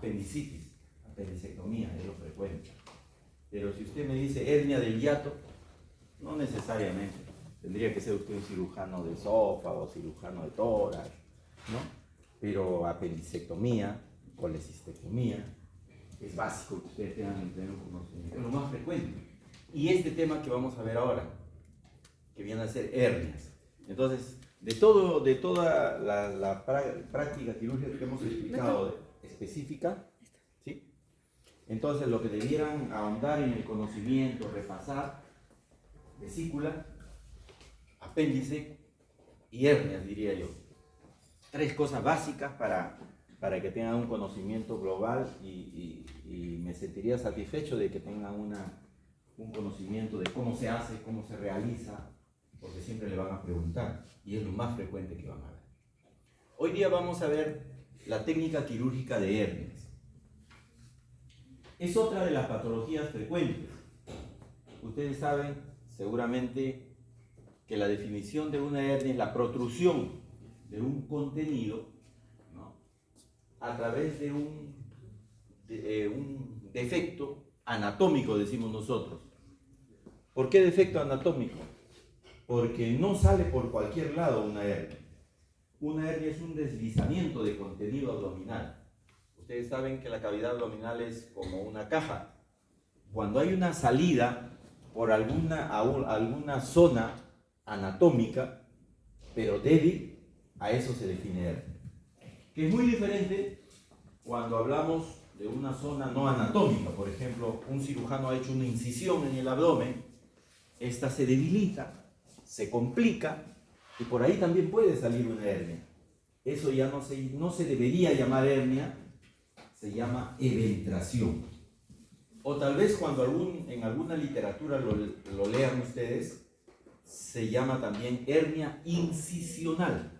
apendicitis, apendicectomía, es lo frecuente. Pero si usted me dice hernia del hiato, no necesariamente. Tendría que ser usted un cirujano de esófago, cirujano de tórax, ¿no? Pero apendicectomía, colecistectomía, es básico que ustedes tengan que tener un conocimiento. Es lo más frecuente. Y este tema que vamos a ver ahora, que viene a ser hernias. Entonces, de toda la práctica quirúrgica que hemos explicado específica, ¿sí? Entonces, lo que debieran ahondar en el conocimiento, repasar, vesícula, apéndice y hernias, diría yo. 3 cosas básicas para que tengan un conocimiento global y me sentiría satisfecho de que tengan un conocimiento de cómo se hace, cómo se realiza, porque siempre le van a preguntar y es lo más frecuente que van a ver. Hoy día vamos a ver la técnica quirúrgica de hernias. Es otra de las patologías frecuentes. Ustedes saben seguramente que la definición de una hernia es la protrusión de un contenido, ¿no?, a través de un defecto anatómico, decimos nosotros. ¿Por qué defecto anatómico? Porque no sale por cualquier lado una hernia. Una hernia es un deslizamiento de contenido abdominal. Ustedes saben que la cavidad abdominal es como una caja. Cuando hay una salida por alguna zona anatómica, pero débil, a eso se define hernia. Que es muy diferente cuando hablamos de una zona no anatómica. Por ejemplo, un cirujano ha hecho una incisión en el abdomen, esta se debilita, se complica y por ahí también puede salir una hernia. Eso ya no se debería llamar hernia, se llama eventración. O tal vez cuando en alguna literatura lo lean ustedes, se llama también hernia incisional.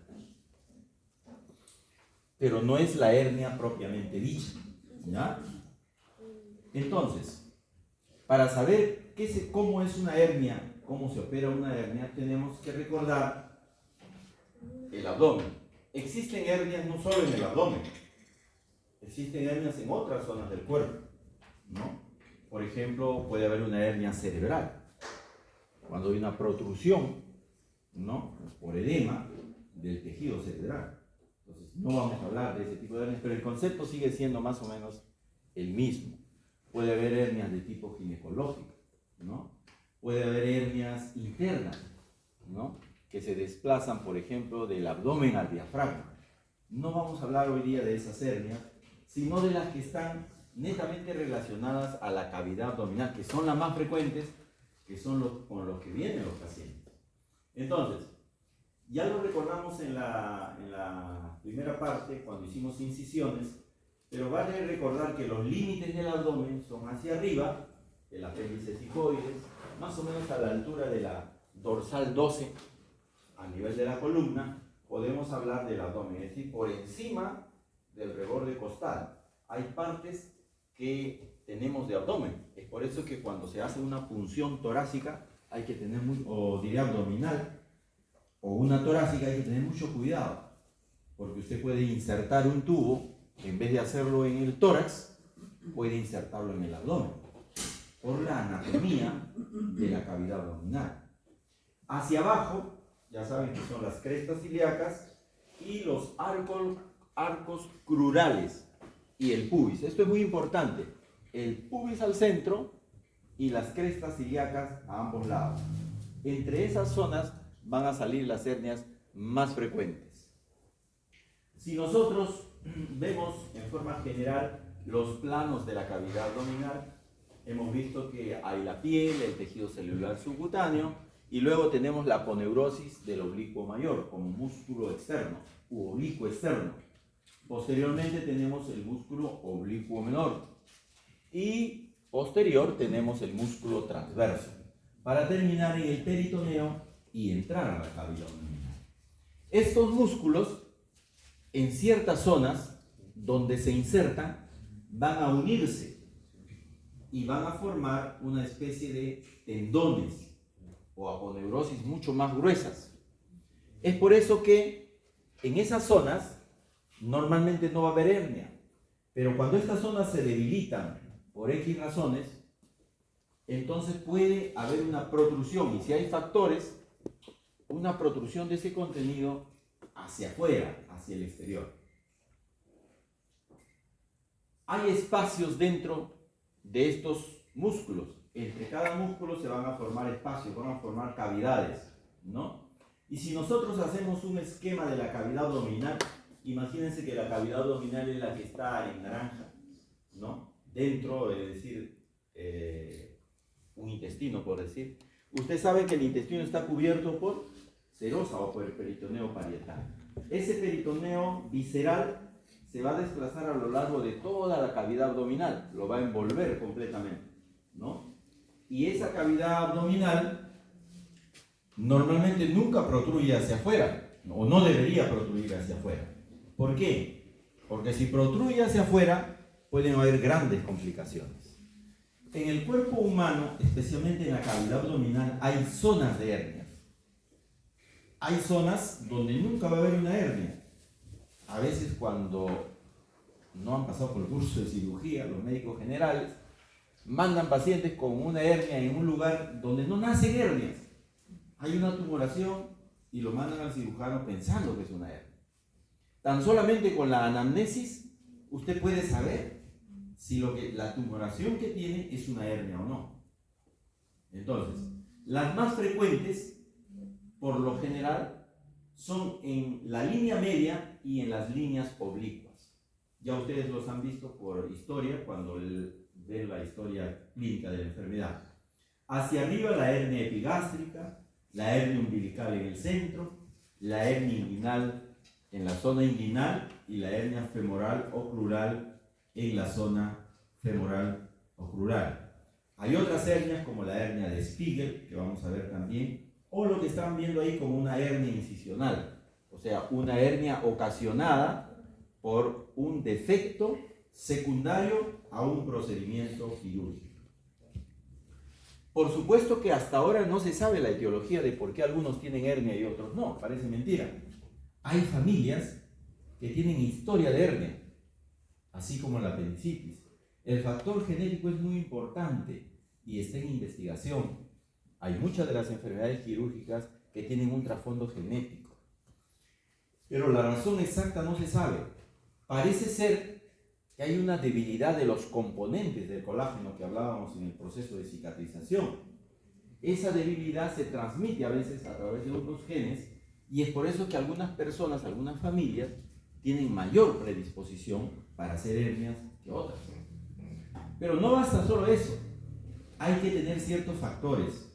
Pero no es la hernia propiamente dicha, ¿ya? Entonces, para saber cómo es una hernia, cómo se opera una hernia, tenemos que recordar el abdomen. Existen hernias no solo en el abdomen, existen hernias en otras zonas del cuerpo, ¿no? Por ejemplo, puede haber una hernia cerebral, cuando hay una protrusión, ¿no?, por edema del tejido cerebral. Entonces, no vamos a hablar de ese tipo de hernias, pero el concepto sigue siendo más o menos el mismo. Puede haber hernias de tipo ginecológico, ¿no? Puede haber hernias internas, ¿no?, que se desplazan, por ejemplo, del abdomen al diafragma. No vamos a hablar hoy día de esas hernias, sino de las que están netamente relacionadas a la cavidad abdominal, que son las más frecuentes, que son con los que vienen los pacientes. Entonces, ya lo recordamos en la primera parte, cuando hicimos incisiones, pero vale recordar que los límites del abdomen son hacia arriba, el apéndice cifoides, más o menos a la altura de la dorsal 12, a nivel de la columna, podemos hablar del abdomen, es decir, por encima del reborde costal. Hay partes que tenemos de abdomen, es por eso que cuando se hace una punción torácica, hay que tener abdominal, o una torácica, hay que tener mucho cuidado, porque usted puede insertar un tubo, en vez de hacerlo en el tórax, puede insertarlo en el abdomen, por la anatomía de la cavidad abdominal. Hacia abajo, ya saben que son las crestas ilíacas y los arcos crurales y el pubis. Esto es muy importante, el pubis al centro y las crestas ilíacas a ambos lados. Entre esas zonas van a salir las hernias más frecuentes. Si nosotros vemos en forma general los planos de la cavidad abdominal, hemos visto que hay la piel, el tejido celular subcutáneo y luego tenemos la aponeurosis del oblicuo mayor como músculo externo u oblicuo externo. Posteriormente tenemos el músculo oblicuo menor y posterior tenemos el músculo transverso, para terminar en el peritoneo y entrar a la cavidad abdominal. Estos músculos, en ciertas zonas donde se insertan, van a unirse y van a formar una especie de tendones o aponeurosis mucho más gruesas. Es por eso que en esas zonas normalmente no va a haber hernia, Pero cuando estas zonas se debilitan por X razones, entonces puede haber una protrusión, y si hay factores, una protrusión de ese contenido hacia afuera, hacia el exterior. Hay espacios dentro de estos músculos. Entre cada músculo se van a formar espacios, van a formar cavidades, ¿no? Y si nosotros hacemos un esquema de la cavidad abdominal, imagínense que la cavidad abdominal es la que está en naranja, ¿no? Dentro, es decir, un intestino, por decir. Usted sabe que el intestino está cubierto por serosa o por el peritoneo parietal. Ese peritoneo visceral se va a desplazar a lo largo de toda la cavidad abdominal, lo va a envolver completamente, ¿no? Y esa cavidad abdominal normalmente nunca protruye hacia afuera, o no debería protruir hacia afuera. ¿Por qué? Porque si protruye hacia afuera, pueden haber grandes complicaciones. En el cuerpo humano, especialmente en la cavidad abdominal, hay zonas de hernias. Hay zonas donde nunca va a haber una hernia. A veces cuando no han pasado por el curso de cirugía, los médicos generales mandan pacientes con una hernia en un lugar donde no nacen hernias. Hay una tumoración y lo mandan al cirujano pensando que es una hernia. Tan solamente con la anamnesis usted puede saber si la tumoración que tiene es una hernia o no. Entonces, las más frecuentes, por lo general, son en la línea media y en las líneas oblicuas. Ya ustedes los han visto por historia, cuando ven la historia clínica de la enfermedad. Hacia arriba la hernia epigástrica, la hernia umbilical en el centro, la hernia inguinal en la zona inguinal y la hernia femoral o crural en la zona femoral o crural. Hay otras hernias como la hernia de Spiegel, que vamos a ver también, o lo que están viendo ahí como una hernia incisional, o sea, una hernia ocasionada por un defecto secundario a un procedimiento quirúrgico. Por supuesto que hasta ahora no se sabe la etiología de por qué algunos tienen hernia y otros no, parece mentira. Hay familias que tienen historia de hernia, así como la apendicitis. El factor genético es muy importante y está en investigación. Hay muchas de las enfermedades quirúrgicas que tienen un trasfondo genético, pero la razón exacta no se sabe. Parece ser que hay una debilidad de los componentes del colágeno que hablábamos en el proceso de cicatrización. Esa debilidad se transmite a veces a través de otros genes y es por eso que algunas personas, algunas familias, tienen mayor predisposición para hacer hernias que otras. Pero no basta solo eso, hay que tener ciertos factores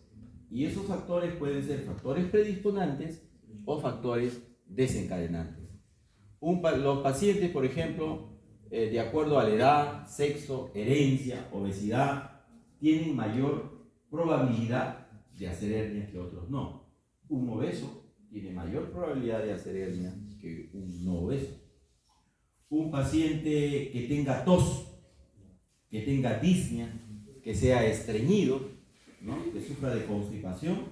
y esos factores pueden ser factores predisponentes o factores desencadenantes. Los pacientes, por ejemplo, de acuerdo a la edad, sexo, herencia, obesidad, tienen mayor probabilidad de hacer hernias que otros no. Un obeso tiene mayor probabilidad de hacer hernias que un no obeso. Un paciente que tenga tos, que tenga disnea, que sea estreñido, ¿no?, que sufra de constipación,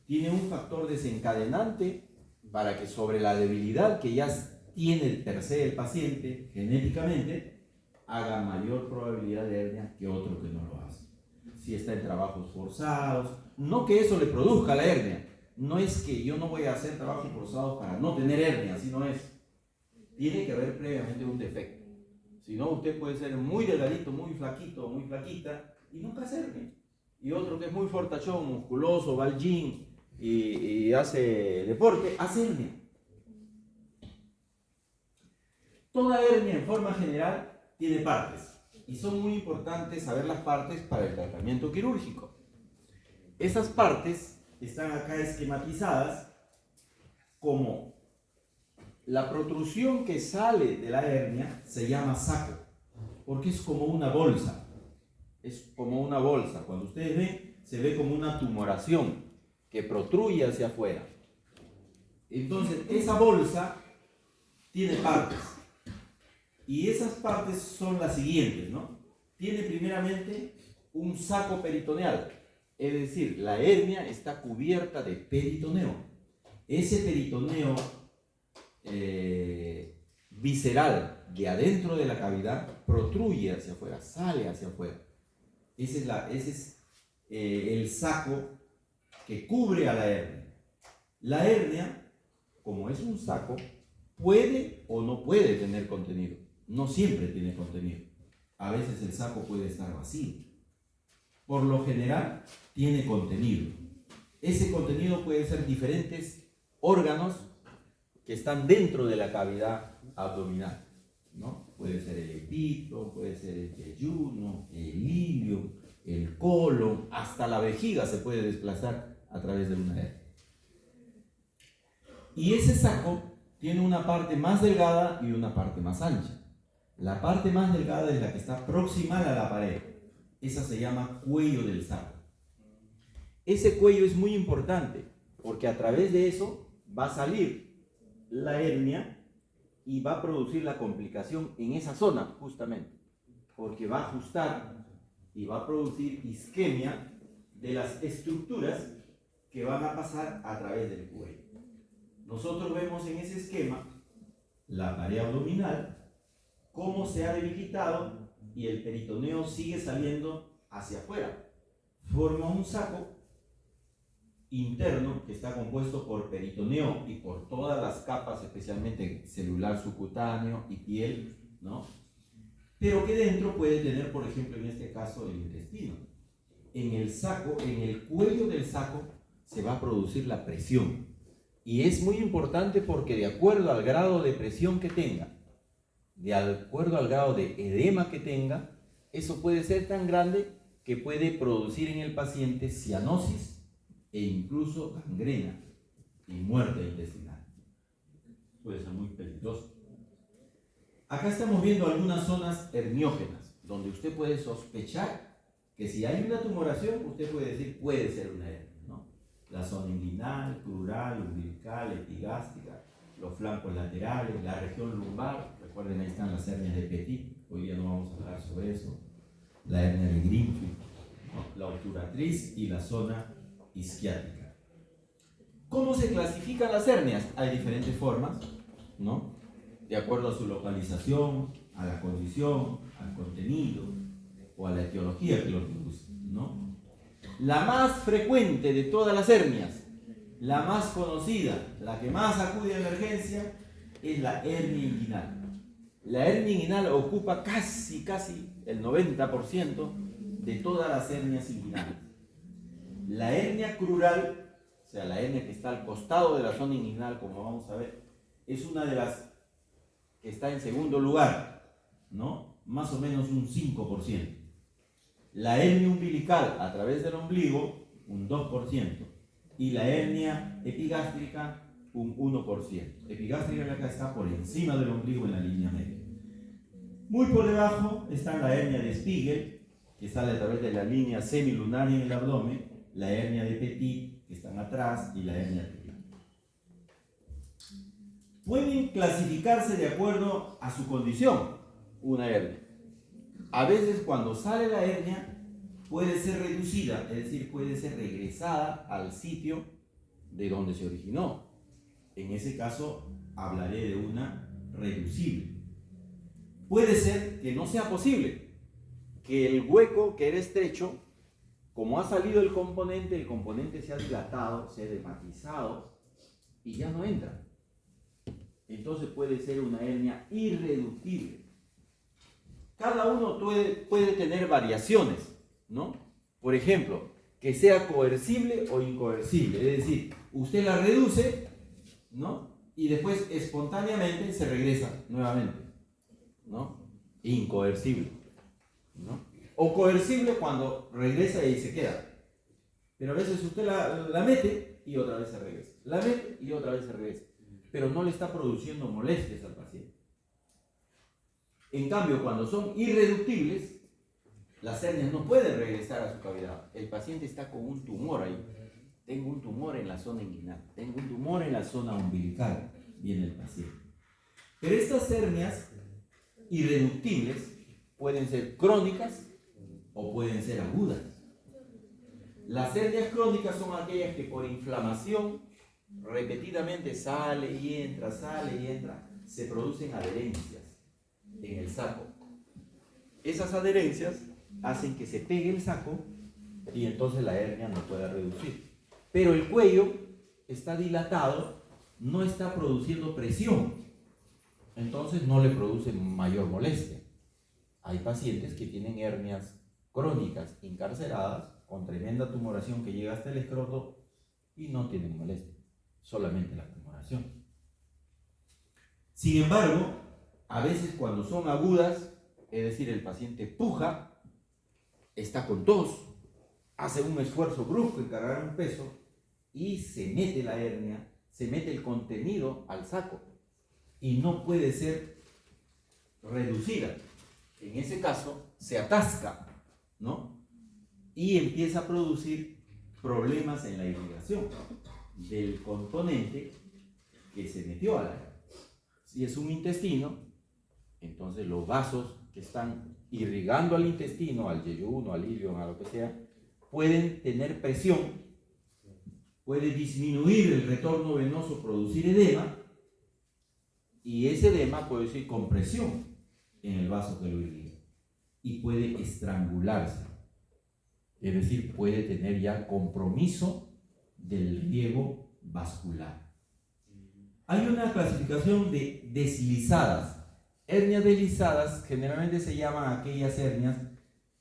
tiene un factor desencadenante para que sobre la debilidad que ya tiene per se el paciente genéticamente, haga mayor probabilidad de hernia que otro que no lo hace. Si está en trabajos forzados, no que eso le produzca la hernia, no es que yo no voy a hacer trabajos forzados para no tener hernia, así no es. Tiene que haber previamente un defecto. Si no, usted puede ser muy delgadito, muy flaquito, muy flaquita y nunca hacer hernia. Y otro que es muy fortachón, musculoso, va al gym y hace deporte, hace hernia. Toda hernia en forma general tiene partes y son muy importantes saber las partes para el tratamiento quirúrgico. Esas partes están acá esquematizadas como la protrusión que sale de la hernia se llama saco, porque es como una bolsa. Es como una bolsa. Cuando ustedes ven, se ve como una tumoración que protruye hacia afuera. Entonces, esa bolsa tiene partes. Y esas partes son las siguientes, ¿no? Tiene primeramente un saco peritoneal, es decir, la hernia está cubierta de peritoneo. Ese peritoneo visceral de adentro de la cavidad protruye hacia afuera, sale hacia afuera. Ese es el saco que cubre a la hernia. La hernia, como es un saco, puede o no puede tener contenido. No siempre tiene contenido. A veces el saco puede estar vacío. Por lo general, tiene contenido. Ese contenido puede ser diferentes órganos que están dentro de la cavidad abdominal, ¿no? Puede ser el epito, puede ser el yeyuno, el ilio, el colon, hasta la vejiga se puede desplazar a través de una hernia. Y ese saco tiene una parte más delgada y una parte más ancha. La parte más delgada es la que está proximal a la pared. Esa se llama cuello del saco. Ese cuello es muy importante porque a través de eso va a salir la hernia y va a producir la complicación en esa zona justamente, porque va a ajustar y va a producir isquemia de las estructuras que van a pasar a través del cuello. Nosotros vemos en ese esquema la pared abdominal, cómo se ha debilitado y el peritoneo sigue saliendo hacia afuera. Forma un saco interno que está compuesto por peritoneo y por todas las capas, especialmente celular subcutáneo y piel, ¿no? Pero que dentro puede tener, por ejemplo, en este caso, el intestino. En el saco, en el cuello del saco, se va a producir la presión. Y es muy importante porque de acuerdo al grado de presión que tenga, de acuerdo al grado de edema que tenga, eso puede ser tan grande que puede producir en el paciente cianosis e incluso gangrena y muerte intestinal. Puede ser muy peligroso. Acá estamos viendo algunas zonas herniógenas, donde usted puede sospechar que si hay una tumoración, usted puede decir, puede ser una hernia, ¿no? La zona inguinal, crural, umbilical, epigástrica, los flancos laterales, la región lumbar, recuerden ahí están las hernias de Petit, hoy día no vamos a hablar sobre eso, la hernia de Greenfield, ¿no? La obturatriz y la zona isquiática. ¿Cómo se clasifican las hernias? Hay diferentes formas, ¿no? De acuerdo a su localización, a la condición, al contenido o a la etiología que lo produce, ¿no? La más frecuente de todas las hernias, la más conocida, la que más acude a emergencia, es la hernia inguinal. La hernia inguinal ocupa casi el 90% de todas las hernias inguinales. La hernia crural, o sea, la hernia que está al costado de la zona inguinal, como vamos a ver, es una de las que está en segundo lugar, ¿no? Más o menos un 5%. La hernia umbilical a través del ombligo, un 2%. Y la hernia epigástrica, un 1%. Epigástrica la que está por encima del ombligo en la línea media. Muy por debajo está la hernia de Spiegel, que sale a través de la línea semilunar en el abdomen, la hernia de Petit, que están atrás, y la hernia tibial. Pueden clasificarse de acuerdo a su condición, una hernia. A veces cuando sale la hernia puede ser reducida, es decir, puede ser regresada al sitio de donde se originó. En ese caso hablaré de una reducible. Puede ser que no sea posible, que el hueco que era estrecho, como ha salido el componente se ha dilatado, se ha dematizado y ya no entra. Entonces puede ser una hernia irreductible. Cada uno puede tener variaciones, ¿no? Por ejemplo, que sea coercible o incoercible. Es decir, usted la reduce, ¿no? Y después espontáneamente se regresa nuevamente, ¿no? Incoercible, ¿no? O coercible cuando regresa y se queda. Pero a veces usted la mete y otra vez se regresa. La mete y otra vez se regresa. Pero no le está produciendo molestias al paciente. En cambio, cuando son irreductibles, las hernias no pueden regresar a su cavidad. El paciente está con un tumor ahí. Tengo un tumor en la zona inguinal. Tengo un tumor en la zona umbilical. Viene el paciente. Pero estas hernias irreductibles pueden ser crónicas o pueden ser agudas. Las hernias crónicas son aquellas que por inflamación repetidamente sale y entra, se producen adherencias. en el saco. Esas adherencias hacen que se pegue el saco y entonces la hernia no pueda reducir. Pero el cuello está dilatado, no está produciendo presión, entonces no le produce mayor molestia. Hay pacientes que tienen hernias crónicas encarceradas con tremenda tumoración que llega hasta el escroto y no tienen molestia, solamente la tumoración. Sin embargo, a veces cuando son agudas, es decir, el paciente puja, está con tos, hace un esfuerzo brusco en cargar un peso y se mete la hernia, se mete el contenido al saco y no puede ser reducida. En ese caso se atasca, ¿no? Y empieza a producir problemas en la irrigación del componente que se metió a la hernia. Si es un intestino, entonces los vasos que están irrigando al intestino, al yeyuno, al ilion, a lo que sea, pueden tener presión, puede disminuir el retorno venoso, producir edema, y ese edema puede ser compresión en el vaso que lo irriga y puede estrangularse, es decir, puede tener ya compromiso del riego vascular. Hay una clasificación de deslizadas. Hernias deslizadas generalmente se llaman aquellas hernias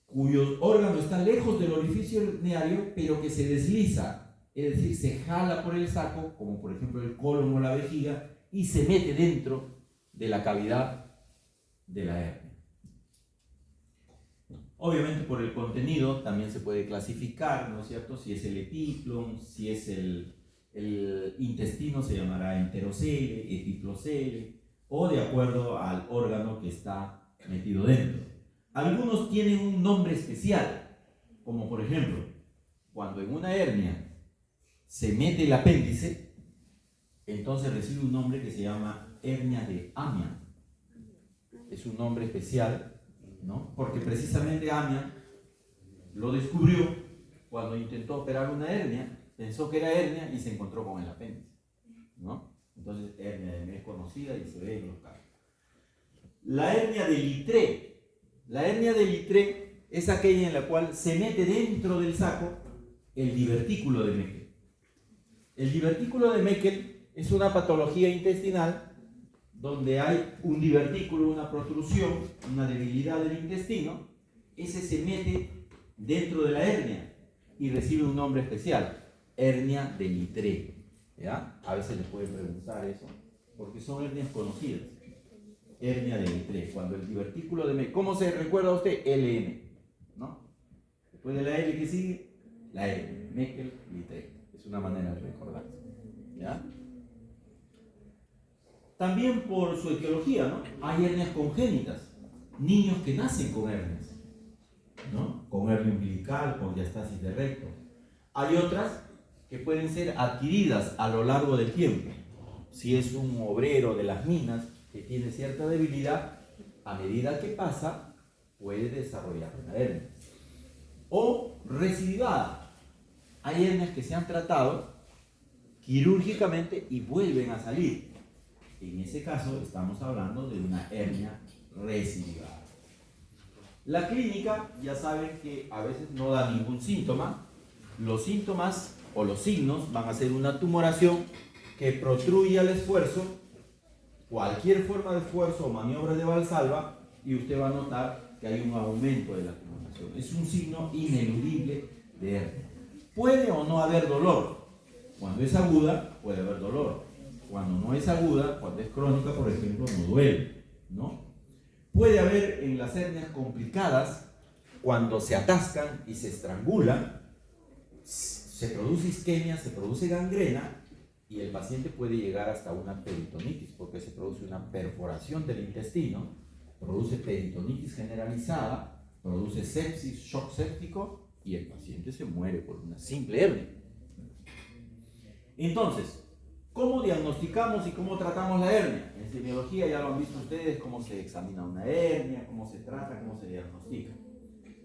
cuyo órgano está lejos del orificio herniario, pero que se desliza, es decir, se jala por el saco, como por ejemplo el colon o la vejiga, y se mete dentro de la cavidad de la hernia. Obviamente por el contenido también se puede clasificar, ¿no es cierto? Si es el epiplon, si es el intestino se llamará enterocele, epiplocele, o de acuerdo al órgano que está metido dentro. Algunos tienen un nombre especial, como por ejemplo, cuando en una hernia se mete el apéndice, entonces recibe un nombre que se llama hernia de Amian. Es un nombre especial, ¿no? Porque precisamente Amian lo descubrió cuando intentó operar una hernia, pensó que era hernia y se encontró con el apéndice, ¿no? Entonces, hernia es conocida y se ve en los casos. La hernia de Littré. La hernia de Littré es aquella en la cual se mete dentro del saco el divertículo de Meckel. El divertículo de Meckel es una patología intestinal donde hay un divertículo, una protrusión, una debilidad del intestino. Ese se mete dentro de la hernia y recibe un nombre especial, hernia de Littré. ¿Ya? A veces les pueden preguntar eso, porque son hernias conocidas. Hernia de Littré, cuando el divertículo de Meckel, ¿cómo se recuerda a usted? LM, ¿no? Después de la L que sigue, la M, Meckel-Littré. Es una manera de recordarse, ¿ya? También por su etiología, ¿no? Hay hernias congénitas, niños que nacen con hernias, ¿no? Con hernia umbilical, con diastasis de recto. Hay otras que pueden ser adquiridas a lo largo del tiempo. Si es un obrero de las minas que tiene cierta debilidad, a medida que pasa, puede desarrollar una hernia. O recidivada. Hay hernias que se han tratado quirúrgicamente y vuelven a salir. En ese caso estamos hablando de una hernia recidivada. La clínica, ya saben que a veces no da ningún síntoma. Los síntomas o los signos van a ser una tumoración que protruye al esfuerzo, cualquier forma de esfuerzo o maniobra de Valsalva, y usted va a notar que hay un aumento de la tumoración. Es un signo ineludible de hernia. Puede o no haber dolor. Cuando es aguda, puede haber dolor. Cuando no es aguda, cuando es crónica, por ejemplo, no duele, ¿no? Puede haber en las hernias complicadas, cuando se atascan y se estrangulan, se produce isquemia, se produce gangrena y el paciente puede llegar hasta una peritonitis porque se produce una perforación del intestino, produce peritonitis generalizada, produce sepsis, shock séptico y el paciente se muere por una simple hernia. Entonces, ¿cómo diagnosticamos y cómo tratamos la hernia? En semiología ya lo han visto ustedes, cómo se examina una hernia, cómo se trata, cómo se diagnostica.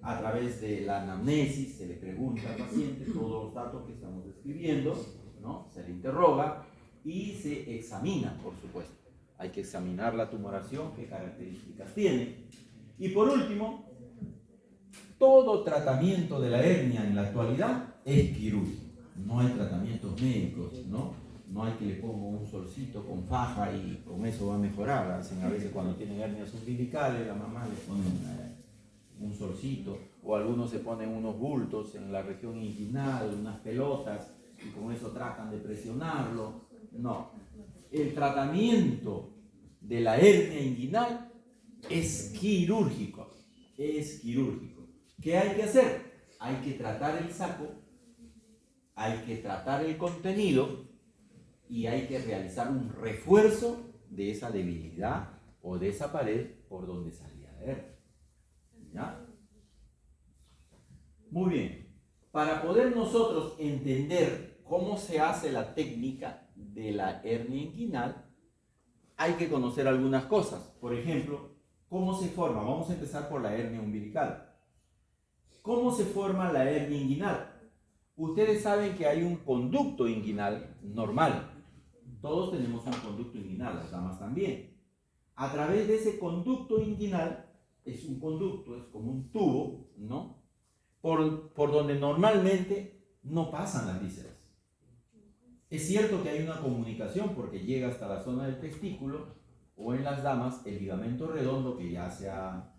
A través de la anamnesis se le pregunta al paciente todos los datos que estamos describiendo, ¿no? Se le interroga y se examina, por supuesto. Hay que examinar la tumoración, qué características tiene. Y por último, todo tratamiento de la hernia en la actualidad es quirúrgico. No hay tratamientos médicos, ¿no? No hay que le ponga un solcito con faja y con eso va a mejorar. Hacen a veces cuando tienen hernias umbilicales, la mamá le pone un solcito, o algunos se ponen unos bultos en la región inguinal, unas pelotas, y con eso tratan de presionarlo. No. El tratamiento de la hernia inguinal es quirúrgico. Es quirúrgico. ¿Qué hay que hacer? Hay que tratar el saco, hay que tratar el contenido y hay que realizar un refuerzo de esa debilidad o de esa pared por donde salía la hernia. ¿Ya? Muy bien. Para poder nosotros entender cómo se hace la técnica de la hernia inguinal, hay que conocer algunas cosas. Por ejemplo, ¿cómo se forma? Vamos a empezar por la hernia umbilical. ¿Cómo se forma la hernia inguinal? Ustedes saben que hay un conducto inguinal normal. Todos tenemos un conducto inguinal, las damas también. A través de ese conducto inguinal, es un conducto, es como un tubo, ¿no? Por donde normalmente no pasan las vísceras. Es cierto que hay una comunicación porque llega hasta la zona del testículo o en las damas el ligamento redondo que ya se ha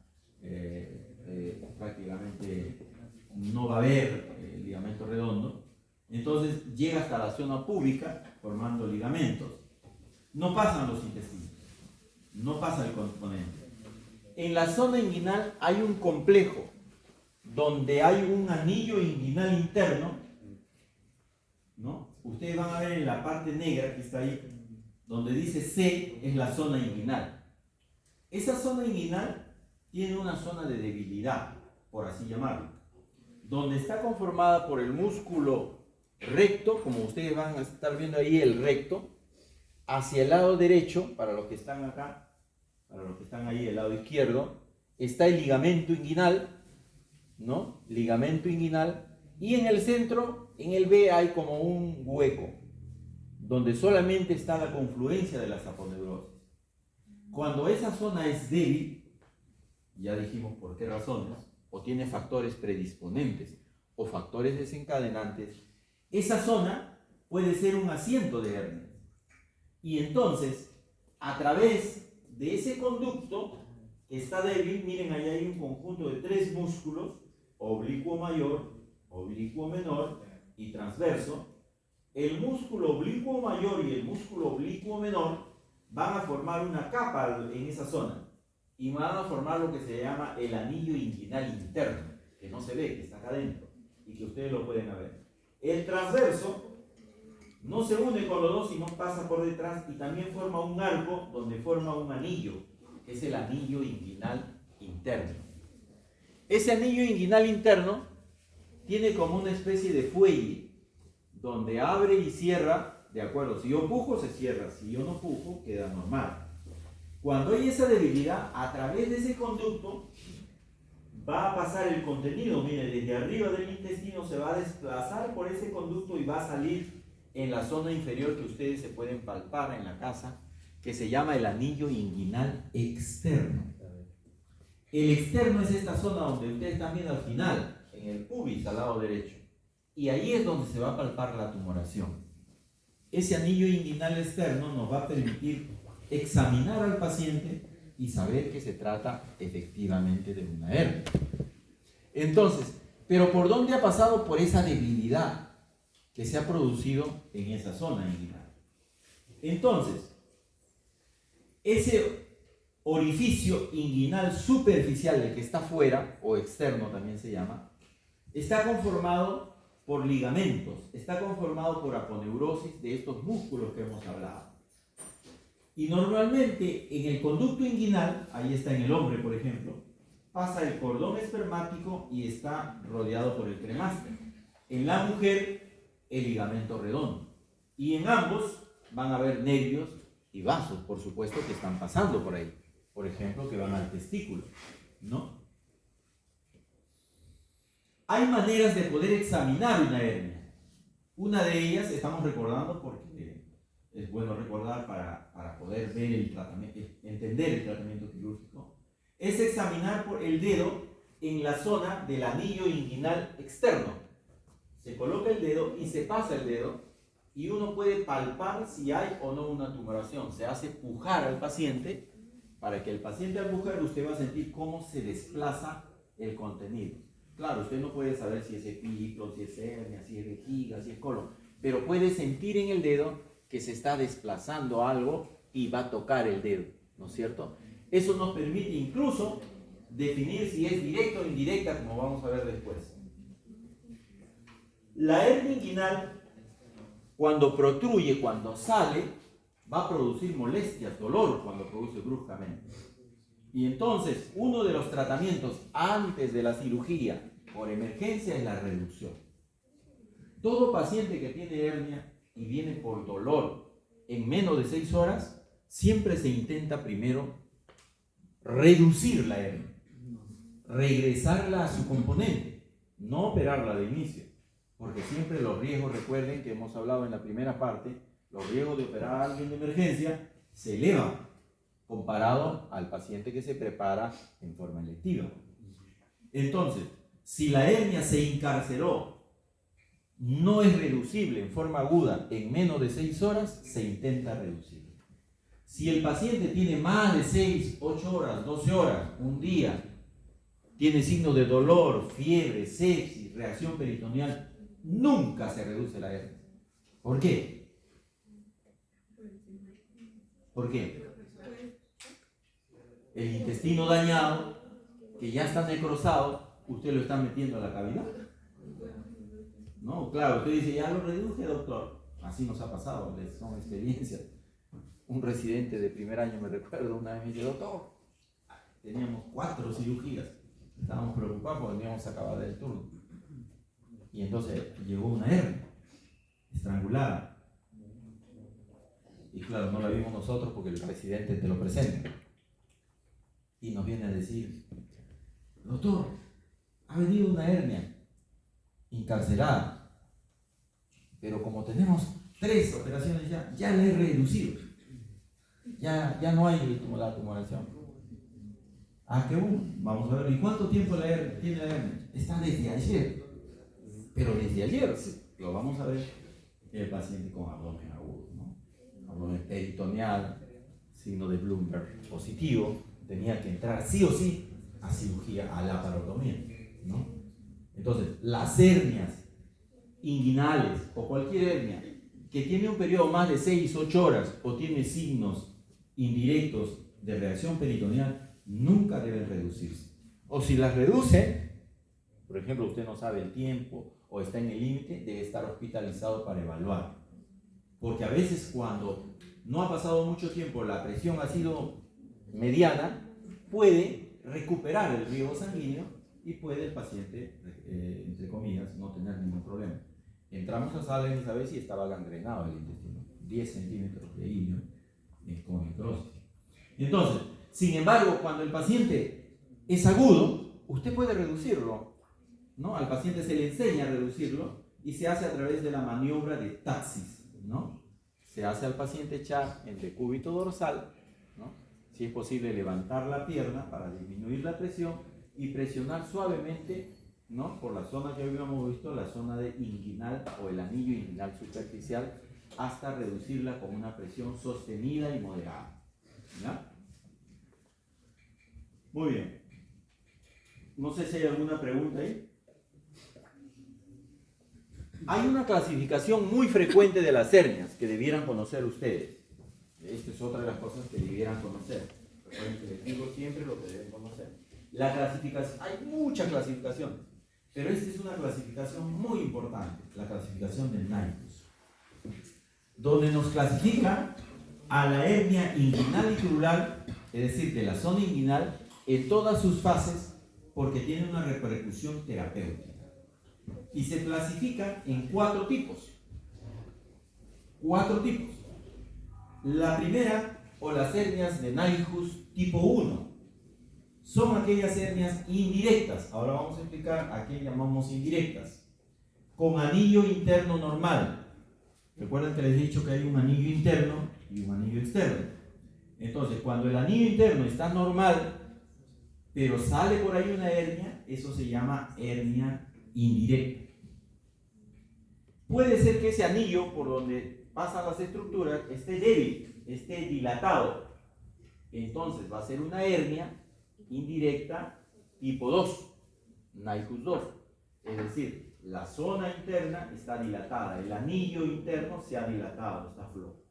prácticamente no va a haber el ligamento redondo, entonces llega hasta la zona púbica formando ligamentos. No pasan los intestinos, no pasa el componente. En la zona inguinal hay un complejo donde hay un anillo inguinal interno, ¿no? Ustedes van a ver en la parte negra que está ahí, donde dice C, es la zona inguinal. Esa zona inguinal tiene una zona de debilidad, por así llamarlo, donde está conformada por el músculo recto, como ustedes van a estar viendo ahí el recto, hacia el lado derecho, para los que están acá, para los que están ahí el lado izquierdo, está el ligamento inguinal, ¿no? Ligamento inguinal, y en el centro, en el B, hay como un hueco, donde solamente está la confluencia de las aponeurosis. Cuando esa zona es débil, ya dijimos por qué razones, o tiene factores predisponentes o factores desencadenantes, esa zona puede ser un asiento de hernias. Y entonces, a través de ese conducto que está débil, miren, ahí hay un conjunto de 3 músculos, oblicuo mayor, oblicuo menor y transverso. El músculo oblicuo mayor y el músculo oblicuo menor van a formar una capa en esa zona y van a formar lo que se llama el anillo inguinal interno, que no se ve, que está acá adentro y que ustedes lo pueden ver. El transverso no se une con los dos, sino pasa por detrás y también forma un arco donde forma un anillo, que es el anillo inguinal interno. Ese anillo inguinal interno tiene como una especie de fuelle, donde abre y cierra, de acuerdo, si yo pujo se cierra, si yo no pujo queda normal. Cuando hay esa debilidad, a través de ese conducto va a pasar el contenido, mire, desde arriba del intestino se va a desplazar por ese conducto y va a salir en la zona inferior que ustedes se pueden palpar en la casa, que se llama el anillo inguinal externo. El externo es esta zona donde ustedes están viendo al final, en el pubis, al lado derecho. Y ahí es donde se va a palpar la tumoración. Ese anillo inguinal externo nos va a permitir examinar al paciente y saber que se trata efectivamente de una hernia. Entonces, ¿pero por dónde ha pasado? Por esa debilidad que se ha producido en esa zona inguinal. Entonces, ese orificio inguinal superficial, el que está fuera, o externo también se llama, está conformado por ligamentos, está conformado por aponeurosis de estos músculos que hemos hablado. Y normalmente en el conducto inguinal, ahí está en el hombre por ejemplo, pasa el cordón espermático y está rodeado por el cremaster. En la mujer, el ligamento redondo. Y en ambos van a haber nervios y vasos, por supuesto, que están pasando por ahí. Por ejemplo, que van al testículo, ¿no? Hay maneras de poder examinar una hernia. Una de ellas, estamos recordando porque es bueno recordar para poder ver el tratamiento, entender el tratamiento quirúrgico, es examinar por el dedo en la zona del anillo inguinal externo. Se coloca el dedo y se pasa el dedo y uno puede palpar si hay o no una tumoración. Se hace pujar al paciente para que el paciente al pujar usted va a sentir cómo se desplaza el contenido. Claro, usted no puede saber si es epíclo, si es hernia, si es vejiga, si es colon, pero puede sentir en el dedo que se está desplazando algo y va a tocar el dedo, ¿no es cierto? Eso nos permite incluso definir si es directa o indirecta, como vamos a ver después. La hernia inguinal, cuando protruye, cuando sale, va a producir molestias, dolor cuando produce bruscamente. Y entonces, uno de los tratamientos antes de la cirugía por emergencia es la reducción. Todo paciente que tiene hernia y viene por dolor en menos de 6 horas, siempre se intenta primero reducir la hernia, regresarla a su componente, no operarla de inicio, porque siempre los riesgos, recuerden que hemos hablado en la primera parte, los riesgos de operar a alguien de emergencia se elevan comparado al paciente que se prepara en forma electiva. Entonces, si la hernia se encarceló, no es reducible en forma aguda en menos de 6 horas, se intenta reducir. Si el paciente tiene más de 6, 8 horas, 12 horas, un día, tiene signos de dolor, fiebre, sepsis, reacción peritoneal, nunca se reduce la hernia. ¿Por qué? ¿Por qué? El intestino dañado, que ya está necrosado, usted lo está metiendo a la cavidad. No, claro, usted dice, ya lo reduje, doctor. Así nos ha pasado, son experiencias. Un residente de primer año, me recuerdo, una vez me dijo, doctor, teníamos 4 cirugías. Estábamos preocupados porque teníamos acabado el turno. Y entonces llegó una hernia estrangulada. Y claro, no la vimos nosotros porque el residente te lo presenta. Y nos viene a decir, doctor, ha venido una hernia encarcelada, pero como tenemos 3 operaciones ya la he reducido, ya no hay la tumoración. Ah, qué bueno, vamos a ver, ¿y cuánto tiempo tiene la hernia? Está desde ayer, pero desde ayer, sí, lo vamos a ver, el paciente con abdomen agudo, ¿no? Abdomen peritoneal, signo de Bloomberg positivo, tenía que entrar sí o sí a cirugía, a laparotomía, ¿no? Entonces, las hernias inguinales o cualquier hernia que tiene un periodo más de 6, 8 horas o tiene signos indirectos de reacción peritoneal, nunca deben reducirse. O si las reduce, por ejemplo, usted no sabe el tiempo o está en el límite, debe estar hospitalizado para evaluar. Porque a veces cuando no ha pasado mucho tiempo, la presión ha sido mediana, puede recuperar el riego sanguíneo y puede el paciente, entre comillas, no tener ningún problema. Entramos a sala y saber si estaba gangrenado el intestino, 10 centímetros de hilio con necrosis. Entonces, sin embargo, cuando el paciente es agudo, usted puede reducirlo, ¿no? Al paciente se le enseña a reducirlo y se hace a través de la maniobra de taxis, ¿no? Se hace al paciente echar en decúbito dorsal, ¿no? Si es posible levantar la pierna para disminuir la presión y presionar suavemente, ¿no? Por la zona que habíamos visto, la zona de inguinal o el anillo inguinal superficial, hasta reducirla con una presión sostenida y moderada, ¿ya? Muy bien. No sé si hay alguna pregunta ahí. Hay una clasificación muy frecuente de las hernias que debieran conocer ustedes. Esta es otra de las cosas que debieran conocer. Recuerden que les digo siempre lo que deben conocer. La clasificación, hay muchas clasificaciones, pero esta es una clasificación muy importante, la clasificación de Nyquist, donde nos clasifica a la hernia inguinal y tubular, es decir, de la zona inguinal, en todas sus fases, porque tiene una repercusión terapéutica. Y se clasifica en 4 tipos. 4 tipos. La primera, o las hernias de Nyquist tipo 1, son aquellas hernias indirectas. Ahora vamos a explicar a qué llamamos indirectas. Con anillo interno normal. Recuerden que les he dicho que hay un anillo interno y un anillo externo. Entonces, cuando el anillo interno está normal, pero sale por ahí una hernia, eso se llama hernia indirecta. Puede ser que ese anillo por donde pasan las estructuras esté débil, esté dilatado. Entonces va a ser una hernia indirecta tipo 2, Nyquist 2. Es decir, la zona interna está dilatada, el anillo interno se ha dilatado, está flojo.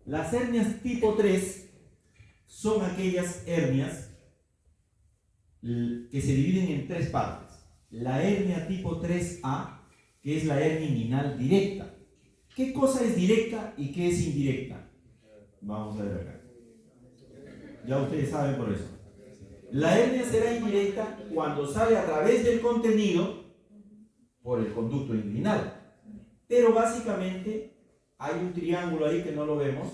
Las hernias tipo 3 son aquellas hernias que se dividen en tres partes. La hernia tipo 3A, que es la hernia inguinal directa. ¿Qué cosa es directa y qué es indirecta? Vamos a ver acá. Ya ustedes saben por eso. La hernia será indirecta cuando sale a través del contenido por el conducto inguinal. Pero básicamente hay un triángulo ahí que no lo vemos,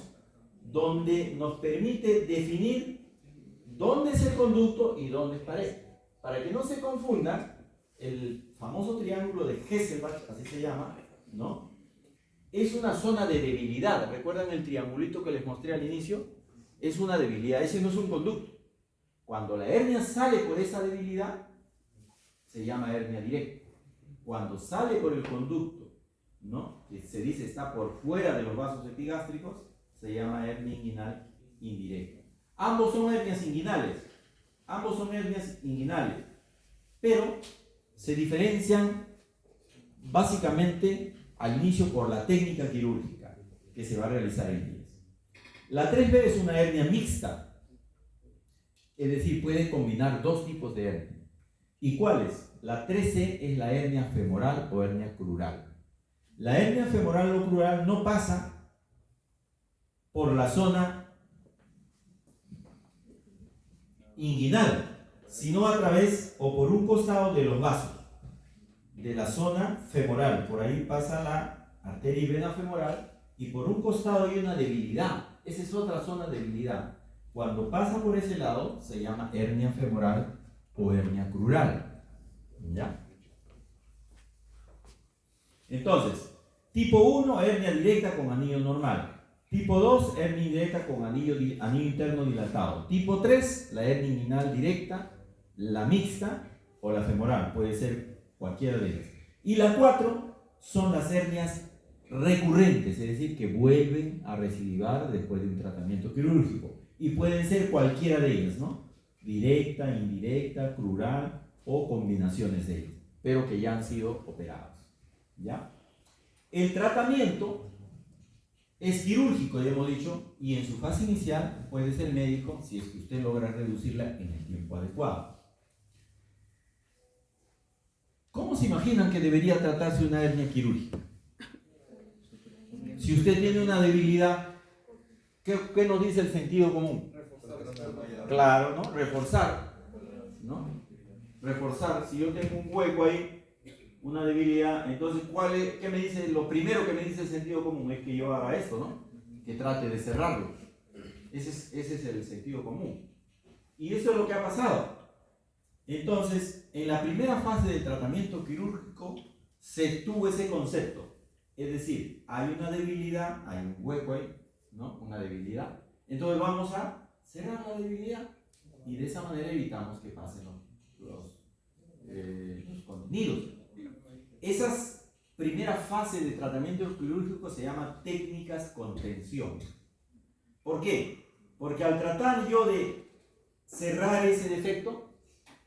donde nos permite definir dónde es el conducto y dónde es pared. Para que no se confunda, el famoso triángulo de Hesselbach, así se llama, ¿no? Es una zona de debilidad. ¿Recuerdan el triangulito que les mostré al inicio? Es una debilidad, ese no es un conducto. Cuando la hernia sale por esa debilidad, se llama hernia directa. Cuando sale por el conducto, ¿no?, que se dice está por fuera de los vasos epigástricos, se llama hernia inguinal indirecta. Ambos son hernias inguinales, pero se diferencian básicamente al inicio por la técnica quirúrgica que se va a realizar en ellas. La 3B es una hernia mixta, es decir, puede combinar dos tipos de hernia. ¿Y cuáles? La 3C es la hernia femoral o hernia crural. La hernia femoral o crural no pasa por la zona inguinal, sino a través o por un costado de los vasos de la zona femoral. Por ahí pasa la arteria y vena femoral y por un costado hay una debilidad. Esa es otra zona de debilidad. Cuando pasa por ese lado se llama hernia femoral o hernia crural. ¿Ya? Entonces, tipo 1, hernia directa con anillo normal. Tipo 2, hernia indirecta con anillo interno dilatado. Tipo 3, la hernia inguinal directa, la mixta o la femoral. Puede ser cualquiera de ellas. Y la 4 son las hernias recurrentes, es decir, que vuelven a recidivar después de un tratamiento quirúrgico. Y pueden ser cualquiera de ellas, ¿no? Directa, indirecta, crural o combinaciones de ellas, pero que ya han sido operadas. ¿Ya? El tratamiento es quirúrgico, ya hemos dicho, y en su fase inicial puede ser médico si es que usted logra reducirla en el tiempo adecuado. ¿Cómo se imaginan que debería tratarse una hernia quirúrgica? Si usted tiene una debilidad, ¿qué nos dice el sentido común? Claro, ¿no? Reforzar, ¿no? Reforzar. Si yo tengo un hueco ahí, una debilidad, entonces, ¿qué me dice? Lo primero que me dice el sentido común es que yo haga esto, ¿no? Que trate de cerrarlo. Ese es el sentido común. Y eso es lo que ha pasado. Entonces, en la primera fase del tratamiento quirúrgico se tuvo ese concepto. Es decir, hay una debilidad, hay un hueco ahí, ¿no? Una debilidad. Entonces vamos a cerrar la debilidad y de esa manera evitamos que pasen los contenidos. Esas primeras fases de tratamiento quirúrgico se llaman técnicas contención. ¿Por qué? Porque al tratar yo de cerrar ese defecto,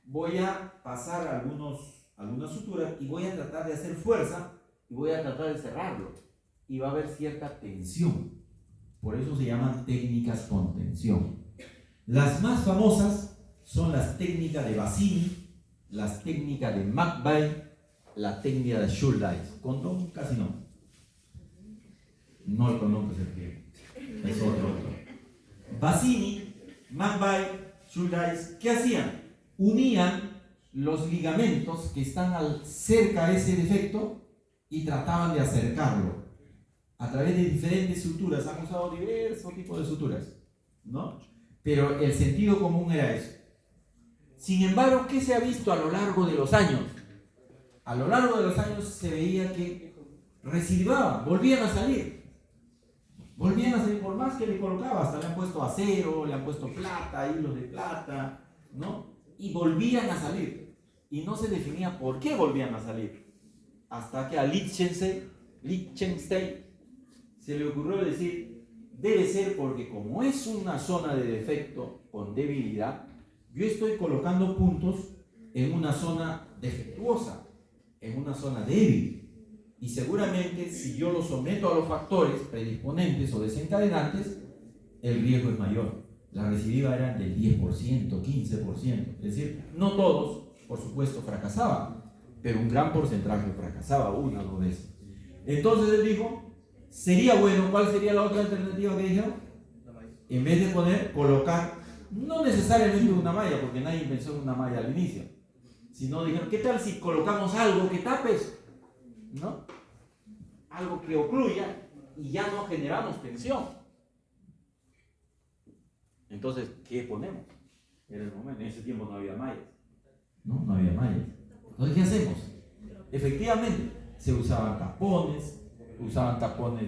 voy a pasar algunas suturas y voy a tratar de hacer fuerza y voy a tratar de cerrarlo. Y va a haber cierta tensión. Por eso se llaman técnicas contención. Las más famosas son las técnicas de Bassini, las técnicas de McVeigh, la técnica de Schuldeis. Condón casi no. No el condón que se refiere. Es otro. Bassini, McVeigh, Schuldeis, ¿qué hacían? Unían los ligamentos que están cerca de ese defecto y trataban de acercarlo a través de diferentes suturas. Han usado diversos tipos de suturas, ¿no? Pero el sentido común era eso. Sin embargo, ¿qué se ha visto a lo largo de los años? A lo largo de los años se veía que recidivaban, volvían a salir. Volvían a salir por más que le colocaba, hasta le han puesto acero, le han puesto plata, hilos de plata, ¿no? Y volvían a salir. Y no se definía por qué volvían a salir. Hasta que a Liechtenstein se le ocurrió decir, debe ser porque como es una zona de defecto con debilidad, yo estoy colocando puntos en una zona defectuosa, en una zona débil. Y seguramente si yo lo someto a los factores predisponentes o desencadenantes, el riesgo es mayor. La recidiva era del 10%, 15%. Es decir, no todos, por supuesto, fracasaban, pero un gran porcentaje fracasaba una o dos veces. Entonces él dijo, sería bueno, ¿cuál sería la otra alternativa que dijeron? En vez de colocar, no necesariamente una malla, porque nadie pensó en una malla al inicio, sino dijeron, ¿qué tal si colocamos algo que tapes? ¿No? Algo que ocluya y ya no generamos tensión. Entonces, ¿qué ponemos? Era el momento, en ese tiempo no había mallas. No había mallas. Entonces, ¿qué hacemos? Efectivamente, se usaban tapones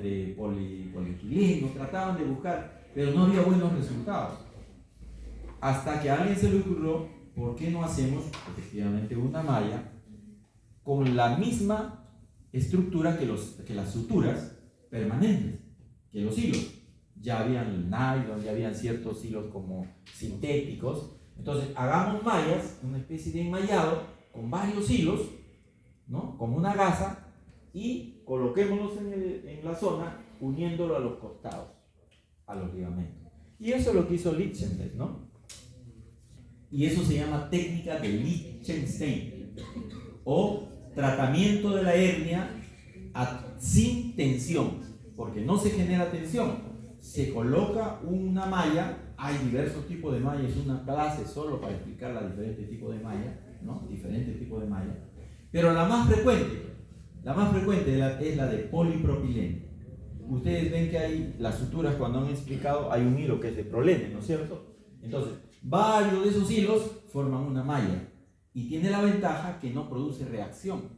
de polietileno, trataban de buscar, pero no había buenos resultados. Hasta que a alguien se le ocurrió, ¿por qué no hacemos efectivamente una malla con la misma estructura que las suturas permanentes, que los hilos? Ya habían nylon, ya habían ciertos hilos como sintéticos. Entonces hagamos mallas, una especie de enmallado con varios hilos, ¿no? Como una gasa, y coloquémoslos en la zona uniéndolo a los costados, a los ligamentos. Y eso es lo que hizo Liechtenstein, ¿no? Y eso se llama técnica de Liechtenstein o tratamiento de la hernia sin tensión, porque no se genera tensión, se coloca una malla. Hay diversos tipos de mallas, es una clase solo para explicar los diferentes tipos de mallas, ¿no? Diferentes tipos de mallas, pero la más frecuente es la de polipropileno. Ustedes ven que hay las suturas, cuando han explicado, hay un hilo que es de prolene, ¿no es cierto? Entonces, varios de esos hilos forman una malla y tiene la ventaja que no produce reacción,